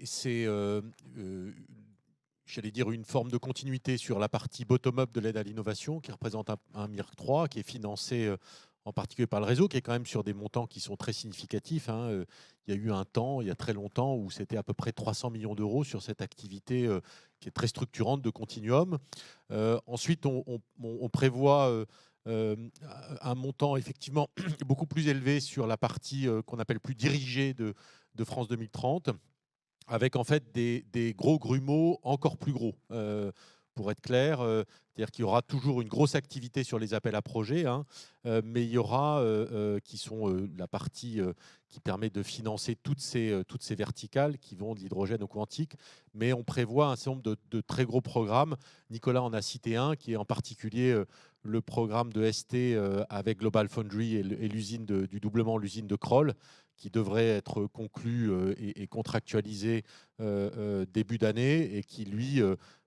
j'allais dire une forme de continuité sur la partie bottom-up de l'aide à l'innovation, qui représente un MIRC 3, qui est financé en particulier par le réseau, qui est quand même sur des montants qui sont très significatifs. Hein. Il y a eu un temps, il y a très longtemps, où c'était à peu près 300 millions d'euros sur cette activité qui est très structurante de Continuum. Ensuite, on prévoit un montant effectivement beaucoup plus élevé sur la partie qu'on appelle plus dirigée de France 2030, avec en fait des gros grumeaux encore plus gros. Pour être clair, c'est-à-dire qu'il y aura toujours une grosse activité sur les appels à projets, hein, mais il y aura, qui sont la partie qui permet de financer toutes ces verticales qui vont de l'hydrogène au quantique, mais on prévoit un certain nombre de très gros programmes. Nicolas en a cité un, qui est en particulier le programme de ST avec Global Foundry et l'usine du doublement l'usine de Crolles, qui devrait être conclu et contractualisé début d'année et qui, lui,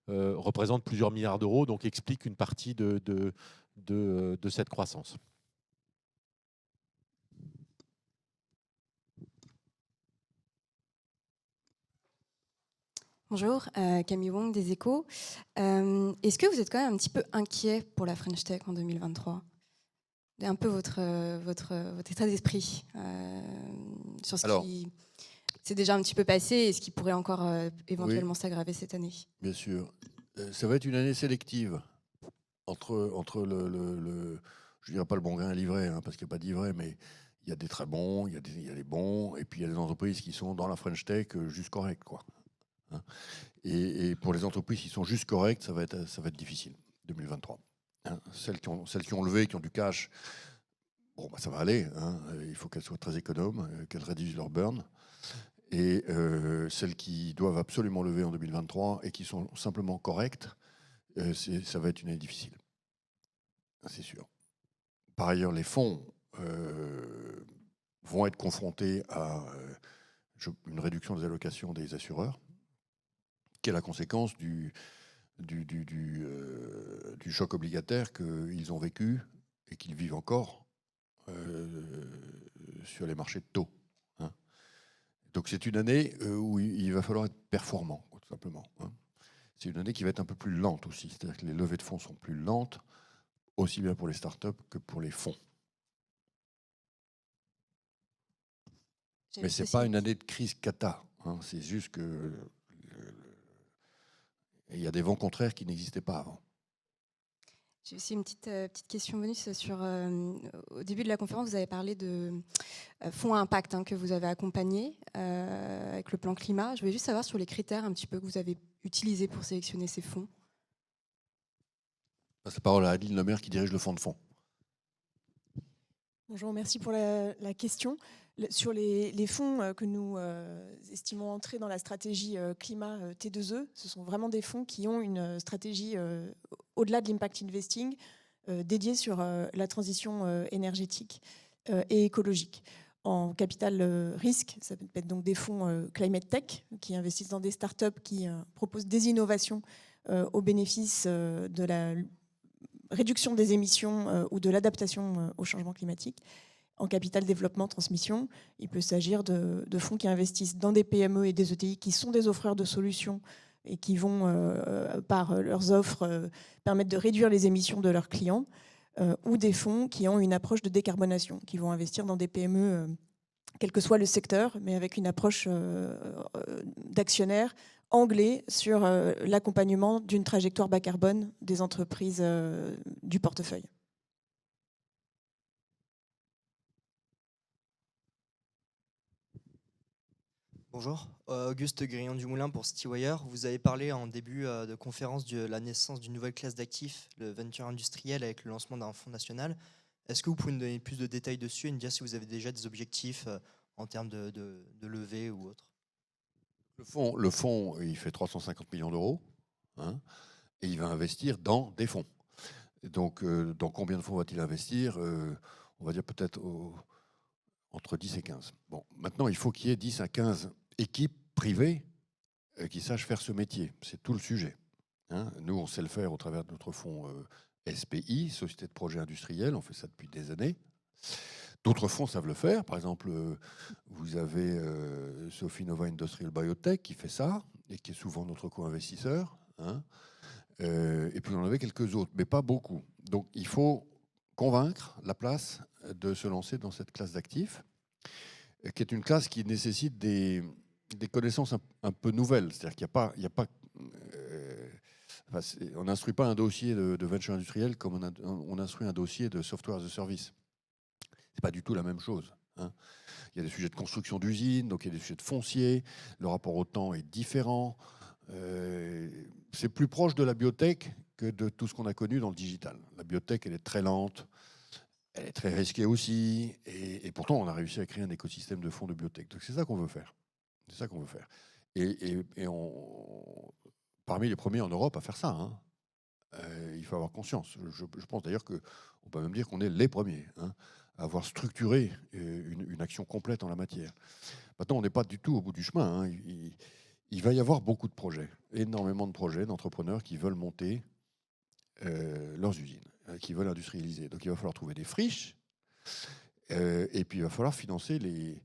représente plusieurs milliards d'euros, donc explique une partie de cette croissance. Bonjour, Camille Wong des Échos. Est-ce que vous êtes quand même un petit peu inquiet pour la French Tech en 2023 ? Un peu votre état d'esprit sur ce qui s'est déjà un petit peu passé et ce qui pourrait encore éventuellement s'aggraver cette année. Bien sûr. Ça va être une année sélective entre le je dirais pas le bon grain à livret, hein, parce qu'il n'y a pas d'ivraie, mais il y a des très bons, il y a des bons, et puis il y a des entreprises qui sont dans la French Tech juste correctes, quoi. Hein. Et pour les entreprises qui sont juste correctes, ça va être difficile, 2023. Hein. Celles qui ont levé, qui ont du cash, bon, ça va aller. Hein. Il faut qu'elles soient très économes, qu'elles réduisent leur burn. Et celles qui doivent absolument lever en 2023 et qui sont simplement correctes, ça va être une année difficile. C'est sûr. Par ailleurs, les fonds vont être confrontés à une réduction des allocations des assureurs, qui est la conséquence du choc obligataire qu'ils ont vécu et qu'ils vivent encore sur les marchés de taux. Hein. Donc c'est une année où il va falloir être performant, tout simplement. Hein. C'est une année qui va être un peu plus lente aussi. C'est-à-dire que les levées de fonds sont plus lentes, aussi bien pour les startups que pour les fonds. Mais ce n'est pas une année de crise cata. Hein. C'est juste que il y a des vents contraires qui n'existaient pas avant. J'ai aussi une petite question bonus sur. Au début de la conférence, vous avez parlé de fonds à impact que vous avez accompagnés avec le plan climat. Je voulais juste savoir sur les critères un petit peu que vous avez utilisés pour sélectionner ces fonds. Je passe la parole à Adeline Lemaire qui dirige le fonds de fonds. Bonjour, merci pour la question. Sur les fonds que nous estimons entrer dans la stratégie climat T2E, ce sont vraiment des fonds qui ont une stratégie au-delà de l'impact investing dédiée sur la transition énergétique et écologique. En capital risque, ça peut être donc des fonds climate tech qui investissent dans des startups qui proposent des innovations au bénéfice de la réduction des émissions ou de l'adaptation au changement climatique. En capital développement transmission, il peut s'agir de fonds qui investissent dans des PME et des ETI qui sont des offreurs de solutions et qui vont, par leurs offres, permettre de réduire les émissions de leurs clients, ou des fonds qui ont une approche de décarbonation, qui vont investir dans des PME, quel que soit le secteur, mais avec une approche d'actionnaire anglais sur l'accompagnement d'une trajectoire bas carbone des entreprises du portefeuille. Bonjour, Auguste Grillon-Dumoulin pour Citywire. Vous avez parlé en début de conférence de la naissance d'une nouvelle classe d'actifs, le venture industriel, avec le lancement d'un fonds national. Est-ce que vous pouvez nous donner plus de détails dessus et nous dire si vous avez déjà des objectifs en termes de levée ou autre? Le fonds, il fait 350 millions d'euros, hein, et il va investir dans des fonds. Donc, dans combien de fonds va-t-il investir? On va dire peut-être entre 10 et 15. Bon, maintenant, il faut qu'il y ait 10 à 15 équipes privées qui sachent faire ce métier. C'est tout le sujet. Hein. Nous, on sait le faire au travers de notre fonds SPI, Société de Projet Industriel. On fait ça depuis des années. D'autres fonds savent le faire. Par exemple, vous avez Sophie Nova Industrial Biotech qui fait ça et qui est souvent notre co-investisseur. Hein. Et puis, on en avait quelques autres, mais pas beaucoup. Donc, il faut convaincre la place de se lancer dans cette classe d'actifs, qui est une classe qui nécessite des connaissances un peu nouvelles. C'est-à-dire qu'il n'y a pas, on n'instruit pas un dossier de venture industriel comme on instruit un dossier de software as a service. C'est pas du tout la même chose. Hein. Il y a des sujets de construction d'usines, donc il y a des sujets de foncier. Le rapport au temps est différent. C'est plus proche de la biotech que de tout ce qu'on a connu dans le digital. La biotech, elle est très lente, elle est très risquée aussi, et pourtant on a réussi à créer un écosystème de fonds de biotech. Donc c'est ça qu'on veut faire. C'est ça qu'on veut faire. Et parmi les premiers en Europe à faire ça. Hein. Il faut avoir conscience. Je pense d'ailleurs qu'on peut même dire qu'on est les premiers à avoir structuré une action complète en la matière. Maintenant, on n'est pas du tout au bout du chemin. Hein. Il va y avoir beaucoup de projets, énormément de projets d'entrepreneurs qui veulent monter leurs usines, qui veulent industrialiser. Donc il va falloir trouver des friches, et puis il va falloir financer les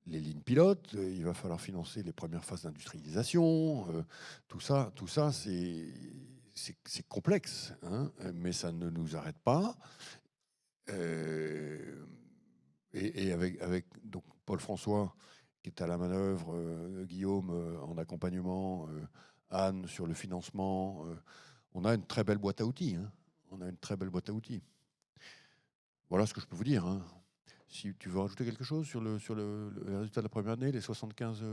lignes pilotes, il va falloir financer les premières phases d'industrialisation. Tout ça c'est complexe, hein, mais ça ne nous arrête pas. Et avec donc Paul François qui est à la manœuvre, Guillaume en accompagnement, Anne sur le financement, on a une très belle boîte à outils. Hein. On a une très belle boîte à outils. Voilà ce que je peux vous dire. Hein. Si tu veux rajouter quelque chose sur le résultat de la première année, les 75...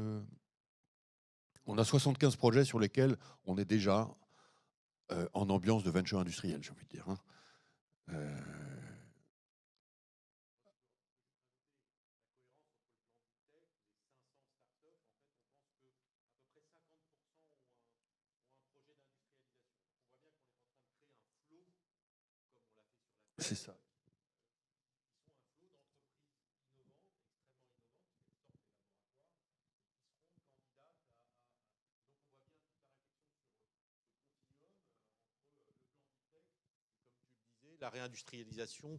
on a 75 projets sur lesquels on est déjà en ambiance de venture industrielle, j'ai envie de dire. Hein. C'est ça. La réindustrialisation,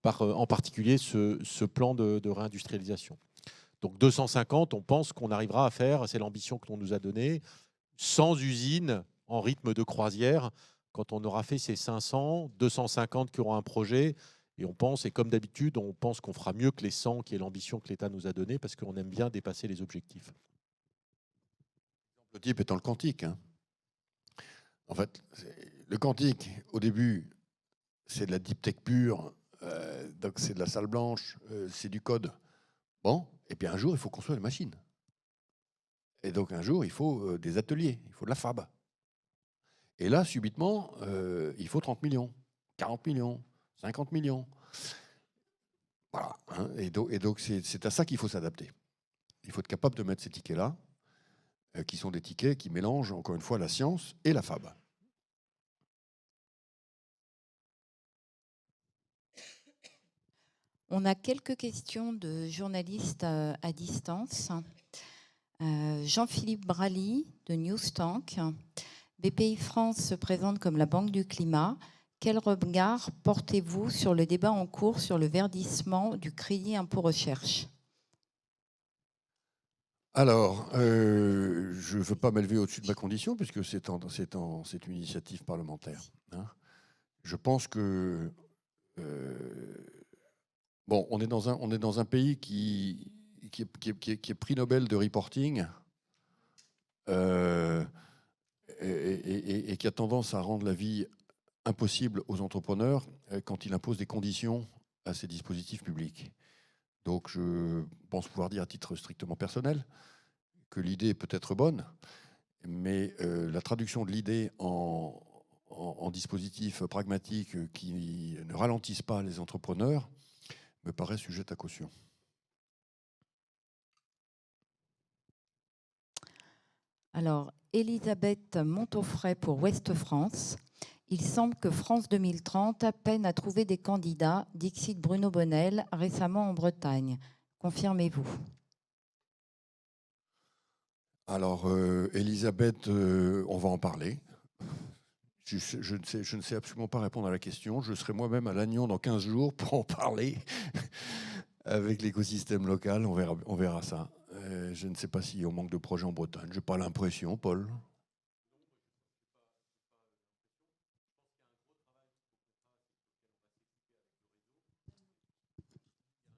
en particulier ce plan de réindustrialisation. Donc 250, on pense qu'on arrivera à faire, c'est l'ambition que l'on nous a donnée, 100 usines en rythme de croisière quand on aura fait ces 500, 250 qui auront un projet. Et on pense, et comme d'habitude, on pense qu'on fera mieux que les 100 qui est l'ambition que l'État nous a donnée parce qu'on aime bien dépasser les objectifs. Le type étant le quantique. Hein. En fait, le quantique, au début, c'est de la deep tech pure, donc c'est de la salle blanche, c'est du code. Bon, et puis un jour, il faut construire les machines. Et donc un jour, il faut des ateliers, il faut de la fab. Et là, subitement, il faut 30 millions, 40 millions, 50 millions. Voilà. Hein, et donc c'est à ça qu'il faut s'adapter. Il faut être capable de mettre ces tickets-là, qui sont des tickets qui mélangent, encore une fois, la science et la fab. On a quelques questions de journalistes à distance. Jean-Philippe Brally de Newstank. BPI France se présente comme la banque du climat. Quel regard portez-vous sur le débat en cours sur le verdissement du crédit impôt recherche ? Alors, je ne veux pas m'élever au-dessus de ma condition, puisque c'est une initiative parlementaire. Hein. Je pense que... bon, on est dans un pays qui est prix Nobel de reporting et qui a tendance à rendre la vie impossible aux entrepreneurs quand il impose des conditions à ces dispositifs publics. Donc je pense pouvoir dire à titre strictement personnel que l'idée est peut-être bonne, mais la traduction de l'idée en dispositifs pragmatiques qui ne ralentissent pas les entrepreneurs me paraît sujette à caution. Alors, Elisabeth Montaufray pour Ouest France. Il semble que France 2030 peine à trouver des candidats, dixit Bruno Bonnel, récemment en Bretagne. Confirmez-vous? Alors, Elisabeth, on va en parler. Je ne sais absolument pas répondre à la question. Je serai moi-même à Lannion dans 15 jours pour en parler avec l'écosystème local. On verra ça. Je ne sais pas s'il y a un manque de projets en Bretagne. Je n'ai pas l'impression, Paul.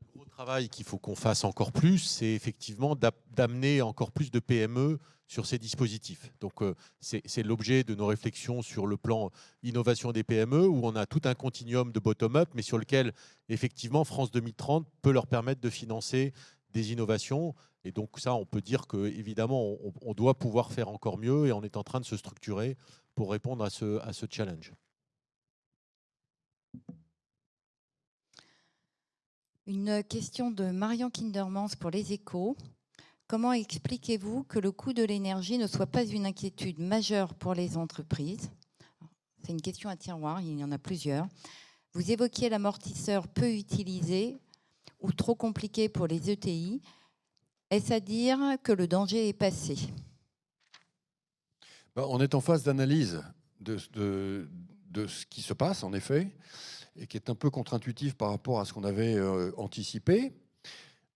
Un gros travail qu'il faut qu'on fasse encore plus, c'est effectivement d'amener encore plus de PME sur ces dispositifs. Donc c'est l'objet de nos réflexions sur le plan innovation des PME, où on a tout un continuum de bottom-up, mais sur lequel effectivement France 2030 peut leur permettre de financer des innovations. Et donc ça, on peut dire qu'évidemment, on doit pouvoir faire encore mieux et on est en train de se structurer pour répondre à ce challenge. Une question de Marion Kindermans pour Les Échos. Comment expliquez-vous que le coût de l'énergie ne soit pas une inquiétude majeure pour les entreprises? C'est une question à tiroir, il y en a plusieurs. Vous évoquiez l'amortisseur peu utilisé ou trop compliqué pour les ETI. Est-ce à dire que le danger est passé? On est en phase d'analyse de ce qui se passe, en effet, et qui est un peu contre-intuitif par rapport à ce qu'on avait anticipé.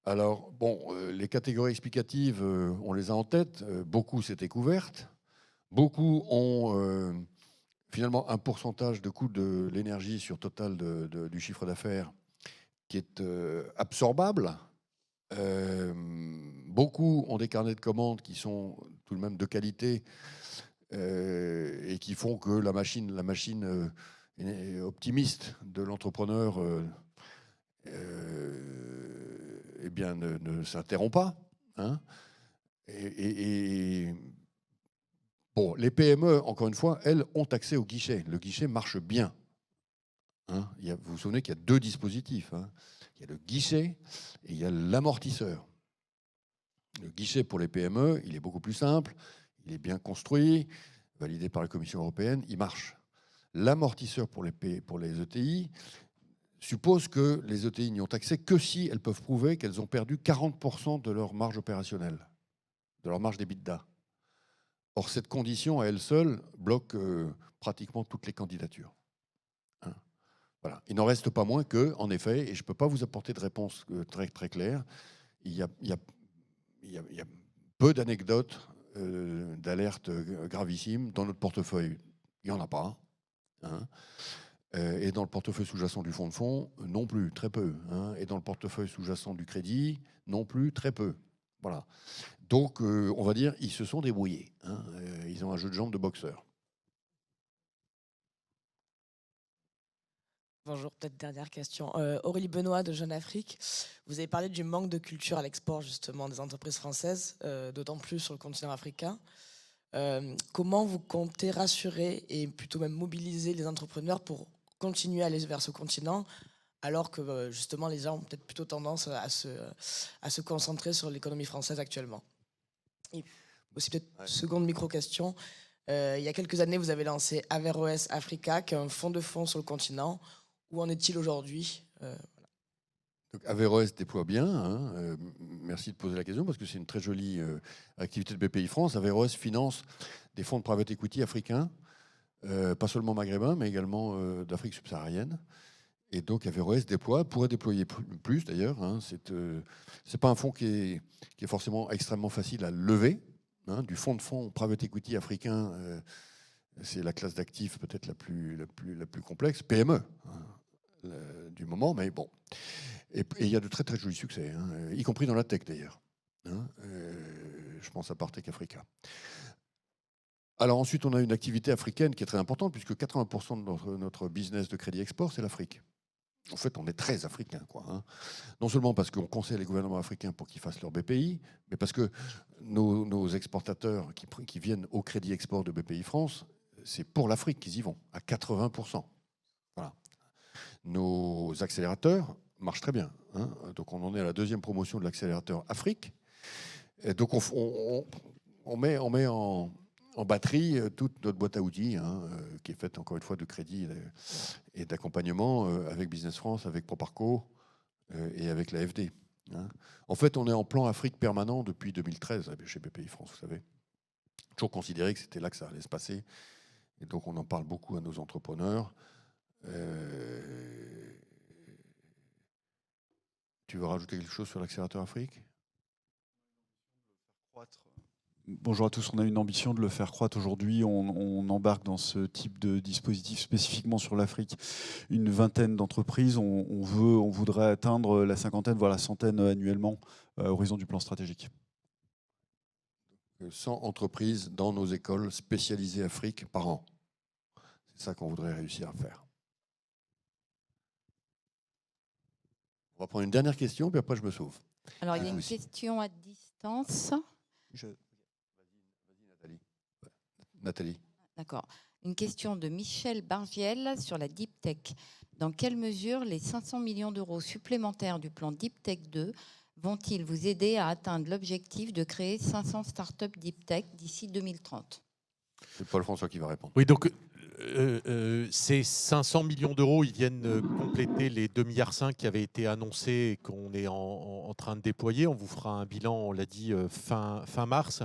Alors, bon, les catégories explicatives, on les a en tête. Beaucoup s'étaient couvertes. Beaucoup ont finalement un pourcentage de coût de l'énergie sur total du chiffre d'affaires qui est absorbable. Beaucoup ont des carnets de commandes qui sont tout de même de qualité et qui font que la machine optimiste de l'entrepreneur eh bien, ne s'interrompt pas. Hein. Bon, les PME, encore une fois, elles ont accès au guichet. Le guichet marche bien. Hein. Vous vous souvenez qu'il y a deux dispositifs. Hein. Il y a le guichet et il y a l'amortisseur. Le guichet pour les PME, il est beaucoup plus simple, il est bien construit, validé par la Commission européenne, il marche. L'amortisseur pour les ETI suppose que les ETI n'y ont accès que si elles peuvent prouver qu'elles ont perdu 40% de leur marge opérationnelle, de leur marge d'EBITDA. Or, cette condition, à elle seule, bloque pratiquement toutes les candidatures. Hein. Voilà. Il n'en reste pas moins que, en effet, et je ne peux pas vous apporter de réponse très, très claire, il y a y a peu d'anecdotes, d'alertes gravissimes dans notre portefeuille. Il n'y en a pas. Hein. Et dans le portefeuille sous-jacent du fonds de fonds, non plus, très peu. Hein. Et dans le portefeuille sous-jacent du crédit, non plus, très peu. Voilà. Donc, on va dire, ils se sont débrouillés. Hein. Ils ont un jeu de jambes de boxeur. Bonjour, peut-être dernière question. Aurélie Benoît de Jeune Afrique. Vous avez parlé du manque de culture à l'export justement des entreprises françaises, d'autant plus sur le continent africain. Comment vous comptez rassurer et plutôt même mobiliser les entrepreneurs pour continuer à aller vers ce continent, alors que justement les gens ont peut-être plutôt tendance à se concentrer sur l'économie française actuellement? Et aussi peut-être seconde micro-question. Il y a quelques années, vous avez lancé Averroes Africa, qui est un fonds de fonds sur le continent. Où en est-il aujourd'hui? Donc Averroes déploie bien. Hein. Merci de poser la question parce que c'est une très jolie activité de BPI France. Averroes finance des fonds de private equity africains, pas seulement maghrébins, mais également d'Afrique subsaharienne. Et donc Averroes pourrait déployer plus d'ailleurs. Hein. C'est pas un fonds qui est forcément extrêmement facile à lever. Hein. Du fonds de fonds private equity africain, c'est la classe d'actifs peut-être la plus complexe, PME. Hein. Du moment, mais bon. Et il y a de très très jolis succès, hein, y compris dans la tech d'ailleurs. Hein, je pense à Partech Africa. Alors ensuite, on a une activité africaine qui est très importante, puisque 80% de notre business de crédit export, c'est l'Afrique. En fait, on est très africain, quoi. Hein. Non seulement parce qu'on conseille les gouvernements africains pour qu'ils fassent leur BPI, mais parce que nos exportateurs qui viennent au crédit export de BPI France, c'est pour l'Afrique qu'ils y vont, à 80%. Voilà. Nos accélérateurs marchent très bien. Hein. Donc on en est à la deuxième promotion de l'accélérateur Afrique. Et donc on met en batterie toute notre boîte à outils, hein, qui est faite encore une fois de crédit et d'accompagnement avec Business France, avec Proparco et avec l'AFD. Hein. En fait, on est en plan Afrique permanent depuis 2013 chez BPI France, vous savez. Toujours considéré que c'était là que ça allait se passer. Et donc on en parle beaucoup à nos entrepreneurs. Tu veux rajouter quelque chose sur l'accélérateur Afrique? Bonjour à tous, on a une ambition de le faire croître aujourd'hui. On embarque dans ce type de dispositif spécifiquement sur l'Afrique une vingtaine d'entreprises. On voudrait atteindre la cinquantaine, voire la centaine annuellement à horizon du plan stratégique. 100 entreprises dans nos écoles spécialisées Afrique par an. C'est ça qu'on voudrait réussir à faire. On va prendre une dernière question, puis après je me sauve. Alors, il y a une question à distance. Vas-y, Nathalie. Nathalie. D'accord. Une question de Michel Bargiel sur la Deep Tech. Dans quelle mesure les 500 millions d'euros supplémentaires du plan Deep Tech 2 vont-ils vous aider à atteindre l'objectif de créer 500 startups Deep Tech d'ici 2030? C'est Paul François qui va répondre. Oui, donc ces 500 millions d'euros, ils viennent compléter les 2,5 milliards qui avaient été annoncés et qu'on est en train de déployer. On vous fera un bilan, on l'a dit, fin mars.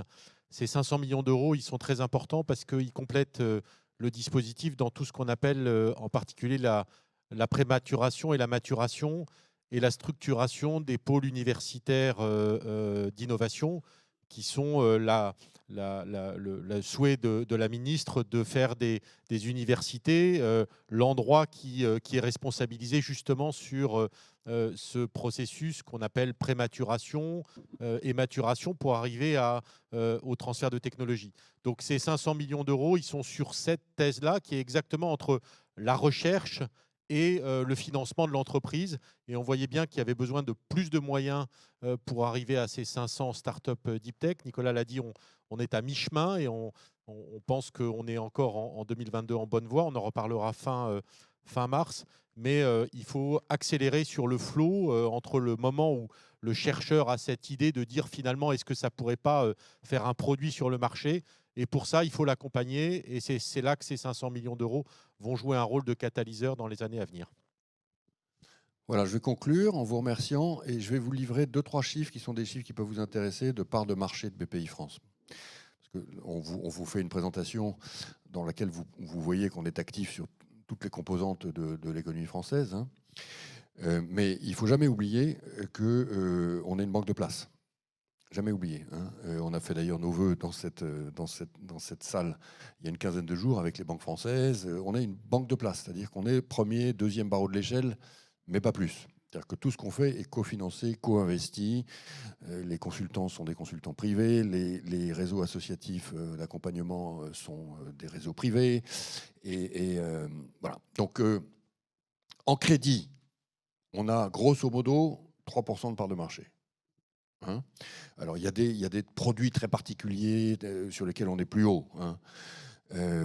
Ces 500 millions d'euros, ils sont très importants parce qu'ils complètent le dispositif dans tout ce qu'on appelle en particulier la prématuration et la maturation et la structuration des pôles universitaires d'innovation qui sont le souhait de la ministre de faire des universités l'endroit qui est responsabilisé justement sur ce processus qu'on appelle prématuration et maturation pour arriver au transfert de technologie. Donc ces 500 millions d'euros, ils sont sur cette thèse-là qui est exactement entre la recherche et le financement de l'entreprise. Et on voyait bien qu'il y avait besoin de plus de moyens pour arriver à ces 500 startups Deep Tech. Nicolas l'a dit, on est à mi-chemin et on pense qu'on est encore en 2022 en bonne voie. On en reparlera fin mars. Mais il faut accélérer sur le flow entre le moment où le chercheur a cette idée de dire finalement est-ce que ça ne pourrait pas faire un produit sur le marché. Et pour ça, il faut l'accompagner. Et c'est là que ces 500 millions d'euros vont jouer un rôle de catalyseur dans les années à venir. Voilà, je vais conclure en vous remerciant et je vais vous livrer 2-3 chiffres qui sont des chiffres qui peuvent vous intéresser de part de marché de BPI France. Parce qu'on vous fait une présentation dans laquelle vous voyez qu'on est actif sur toutes les composantes de l'économie française. Hein. Mais il ne faut jamais oublier qu'on est une banque de place. Jamais oublié. Hein. On a fait d'ailleurs nos vœux dans cette salle il y a une quinzaine de jours avec les banques françaises. On est une banque de place, c'est-à-dire qu'on est premier, deuxième barreau de l'échelle, mais pas plus. C'est-à-dire que tout ce qu'on fait est cofinancé, co-investi. Les consultants sont des consultants privés, les réseaux associatifs d'accompagnement sont des réseaux privés. Et voilà. Donc, en crédit, on a grosso modo 3% de part de marché. Hein. Alors, il y a des produits très particuliers sur lesquels on est plus haut. Hein.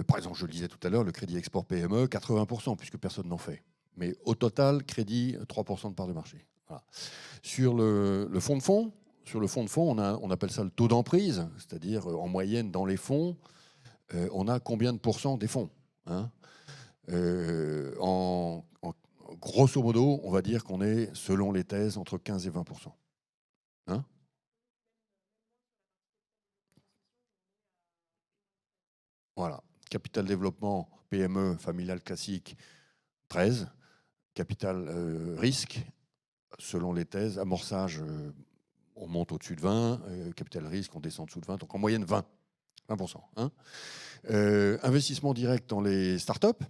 Par exemple, je le disais tout à l'heure, le crédit export PME, 80%, puisque personne n'en fait. Mais au total, crédit, 3% de part de marché. Voilà. Sur le fonds de fonds, on appelle ça le taux d'emprise, c'est-à-dire en moyenne dans les fonds, on a combien de pourcents des fonds, hein. Grosso modo, on va dire qu'on est, selon les thèses, entre 15 et 20%. Hein? Voilà. Capital développement, PME, familial classique, 13. Capital risque, selon les thèses. Amorçage, on monte au-dessus de 20. Capital risque, on descend en dessous de 20. Donc en moyenne, 20%. Hein. Investissement direct dans les startups.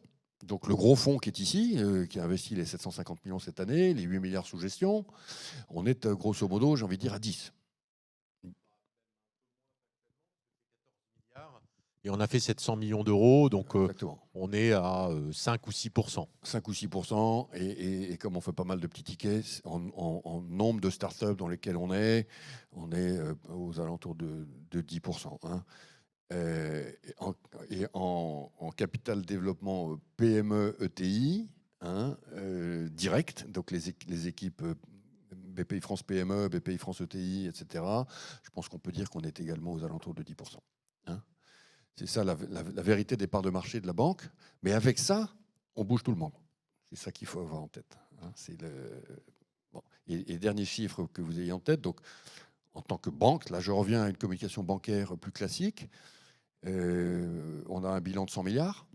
Donc le gros fonds qui est ici, qui a investi les 750 millions cette année, les 8 milliards sous gestion, on est grosso modo, j'ai envie de dire, à 10. Et on a fait 700 millions d'euros, donc on est à 5 ou 6%. 5 ou 6%, et comme on fait pas mal de petits tickets, en nombre de startups dans lesquelles on est aux alentours de 10%. Hein. Et en capital développement PME ETI, hein, direct, donc les équipes BPI France PME, BPI France ETI, etc., je pense qu'on peut dire qu'on est également aux alentours de 10%. Hein. C'est ça la vérité des parts de marché de la banque. Mais avec ça, on bouge tout le monde. C'est ça qu'il faut avoir en tête. Hein. C'est bon. Et dernier chiffre que vous ayez en tête, donc en tant que banque, là je reviens à une communication bancaire plus classique, on a un bilan de 100 milliards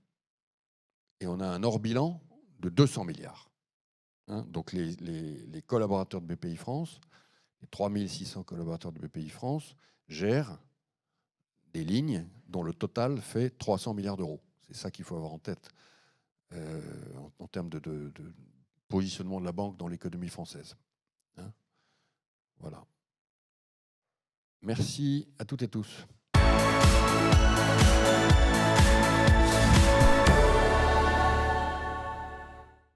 et on a un hors-bilan de 200 milliards. Hein. Donc les collaborateurs de BPI France, les 3600 collaborateurs de BPI France gèrent des lignes dont le total fait 300 milliards d'euros. C'est ça qu'il faut avoir en tête en termes de positionnement de la banque dans l'économie française. Hein. Voilà. Merci à toutes et tous.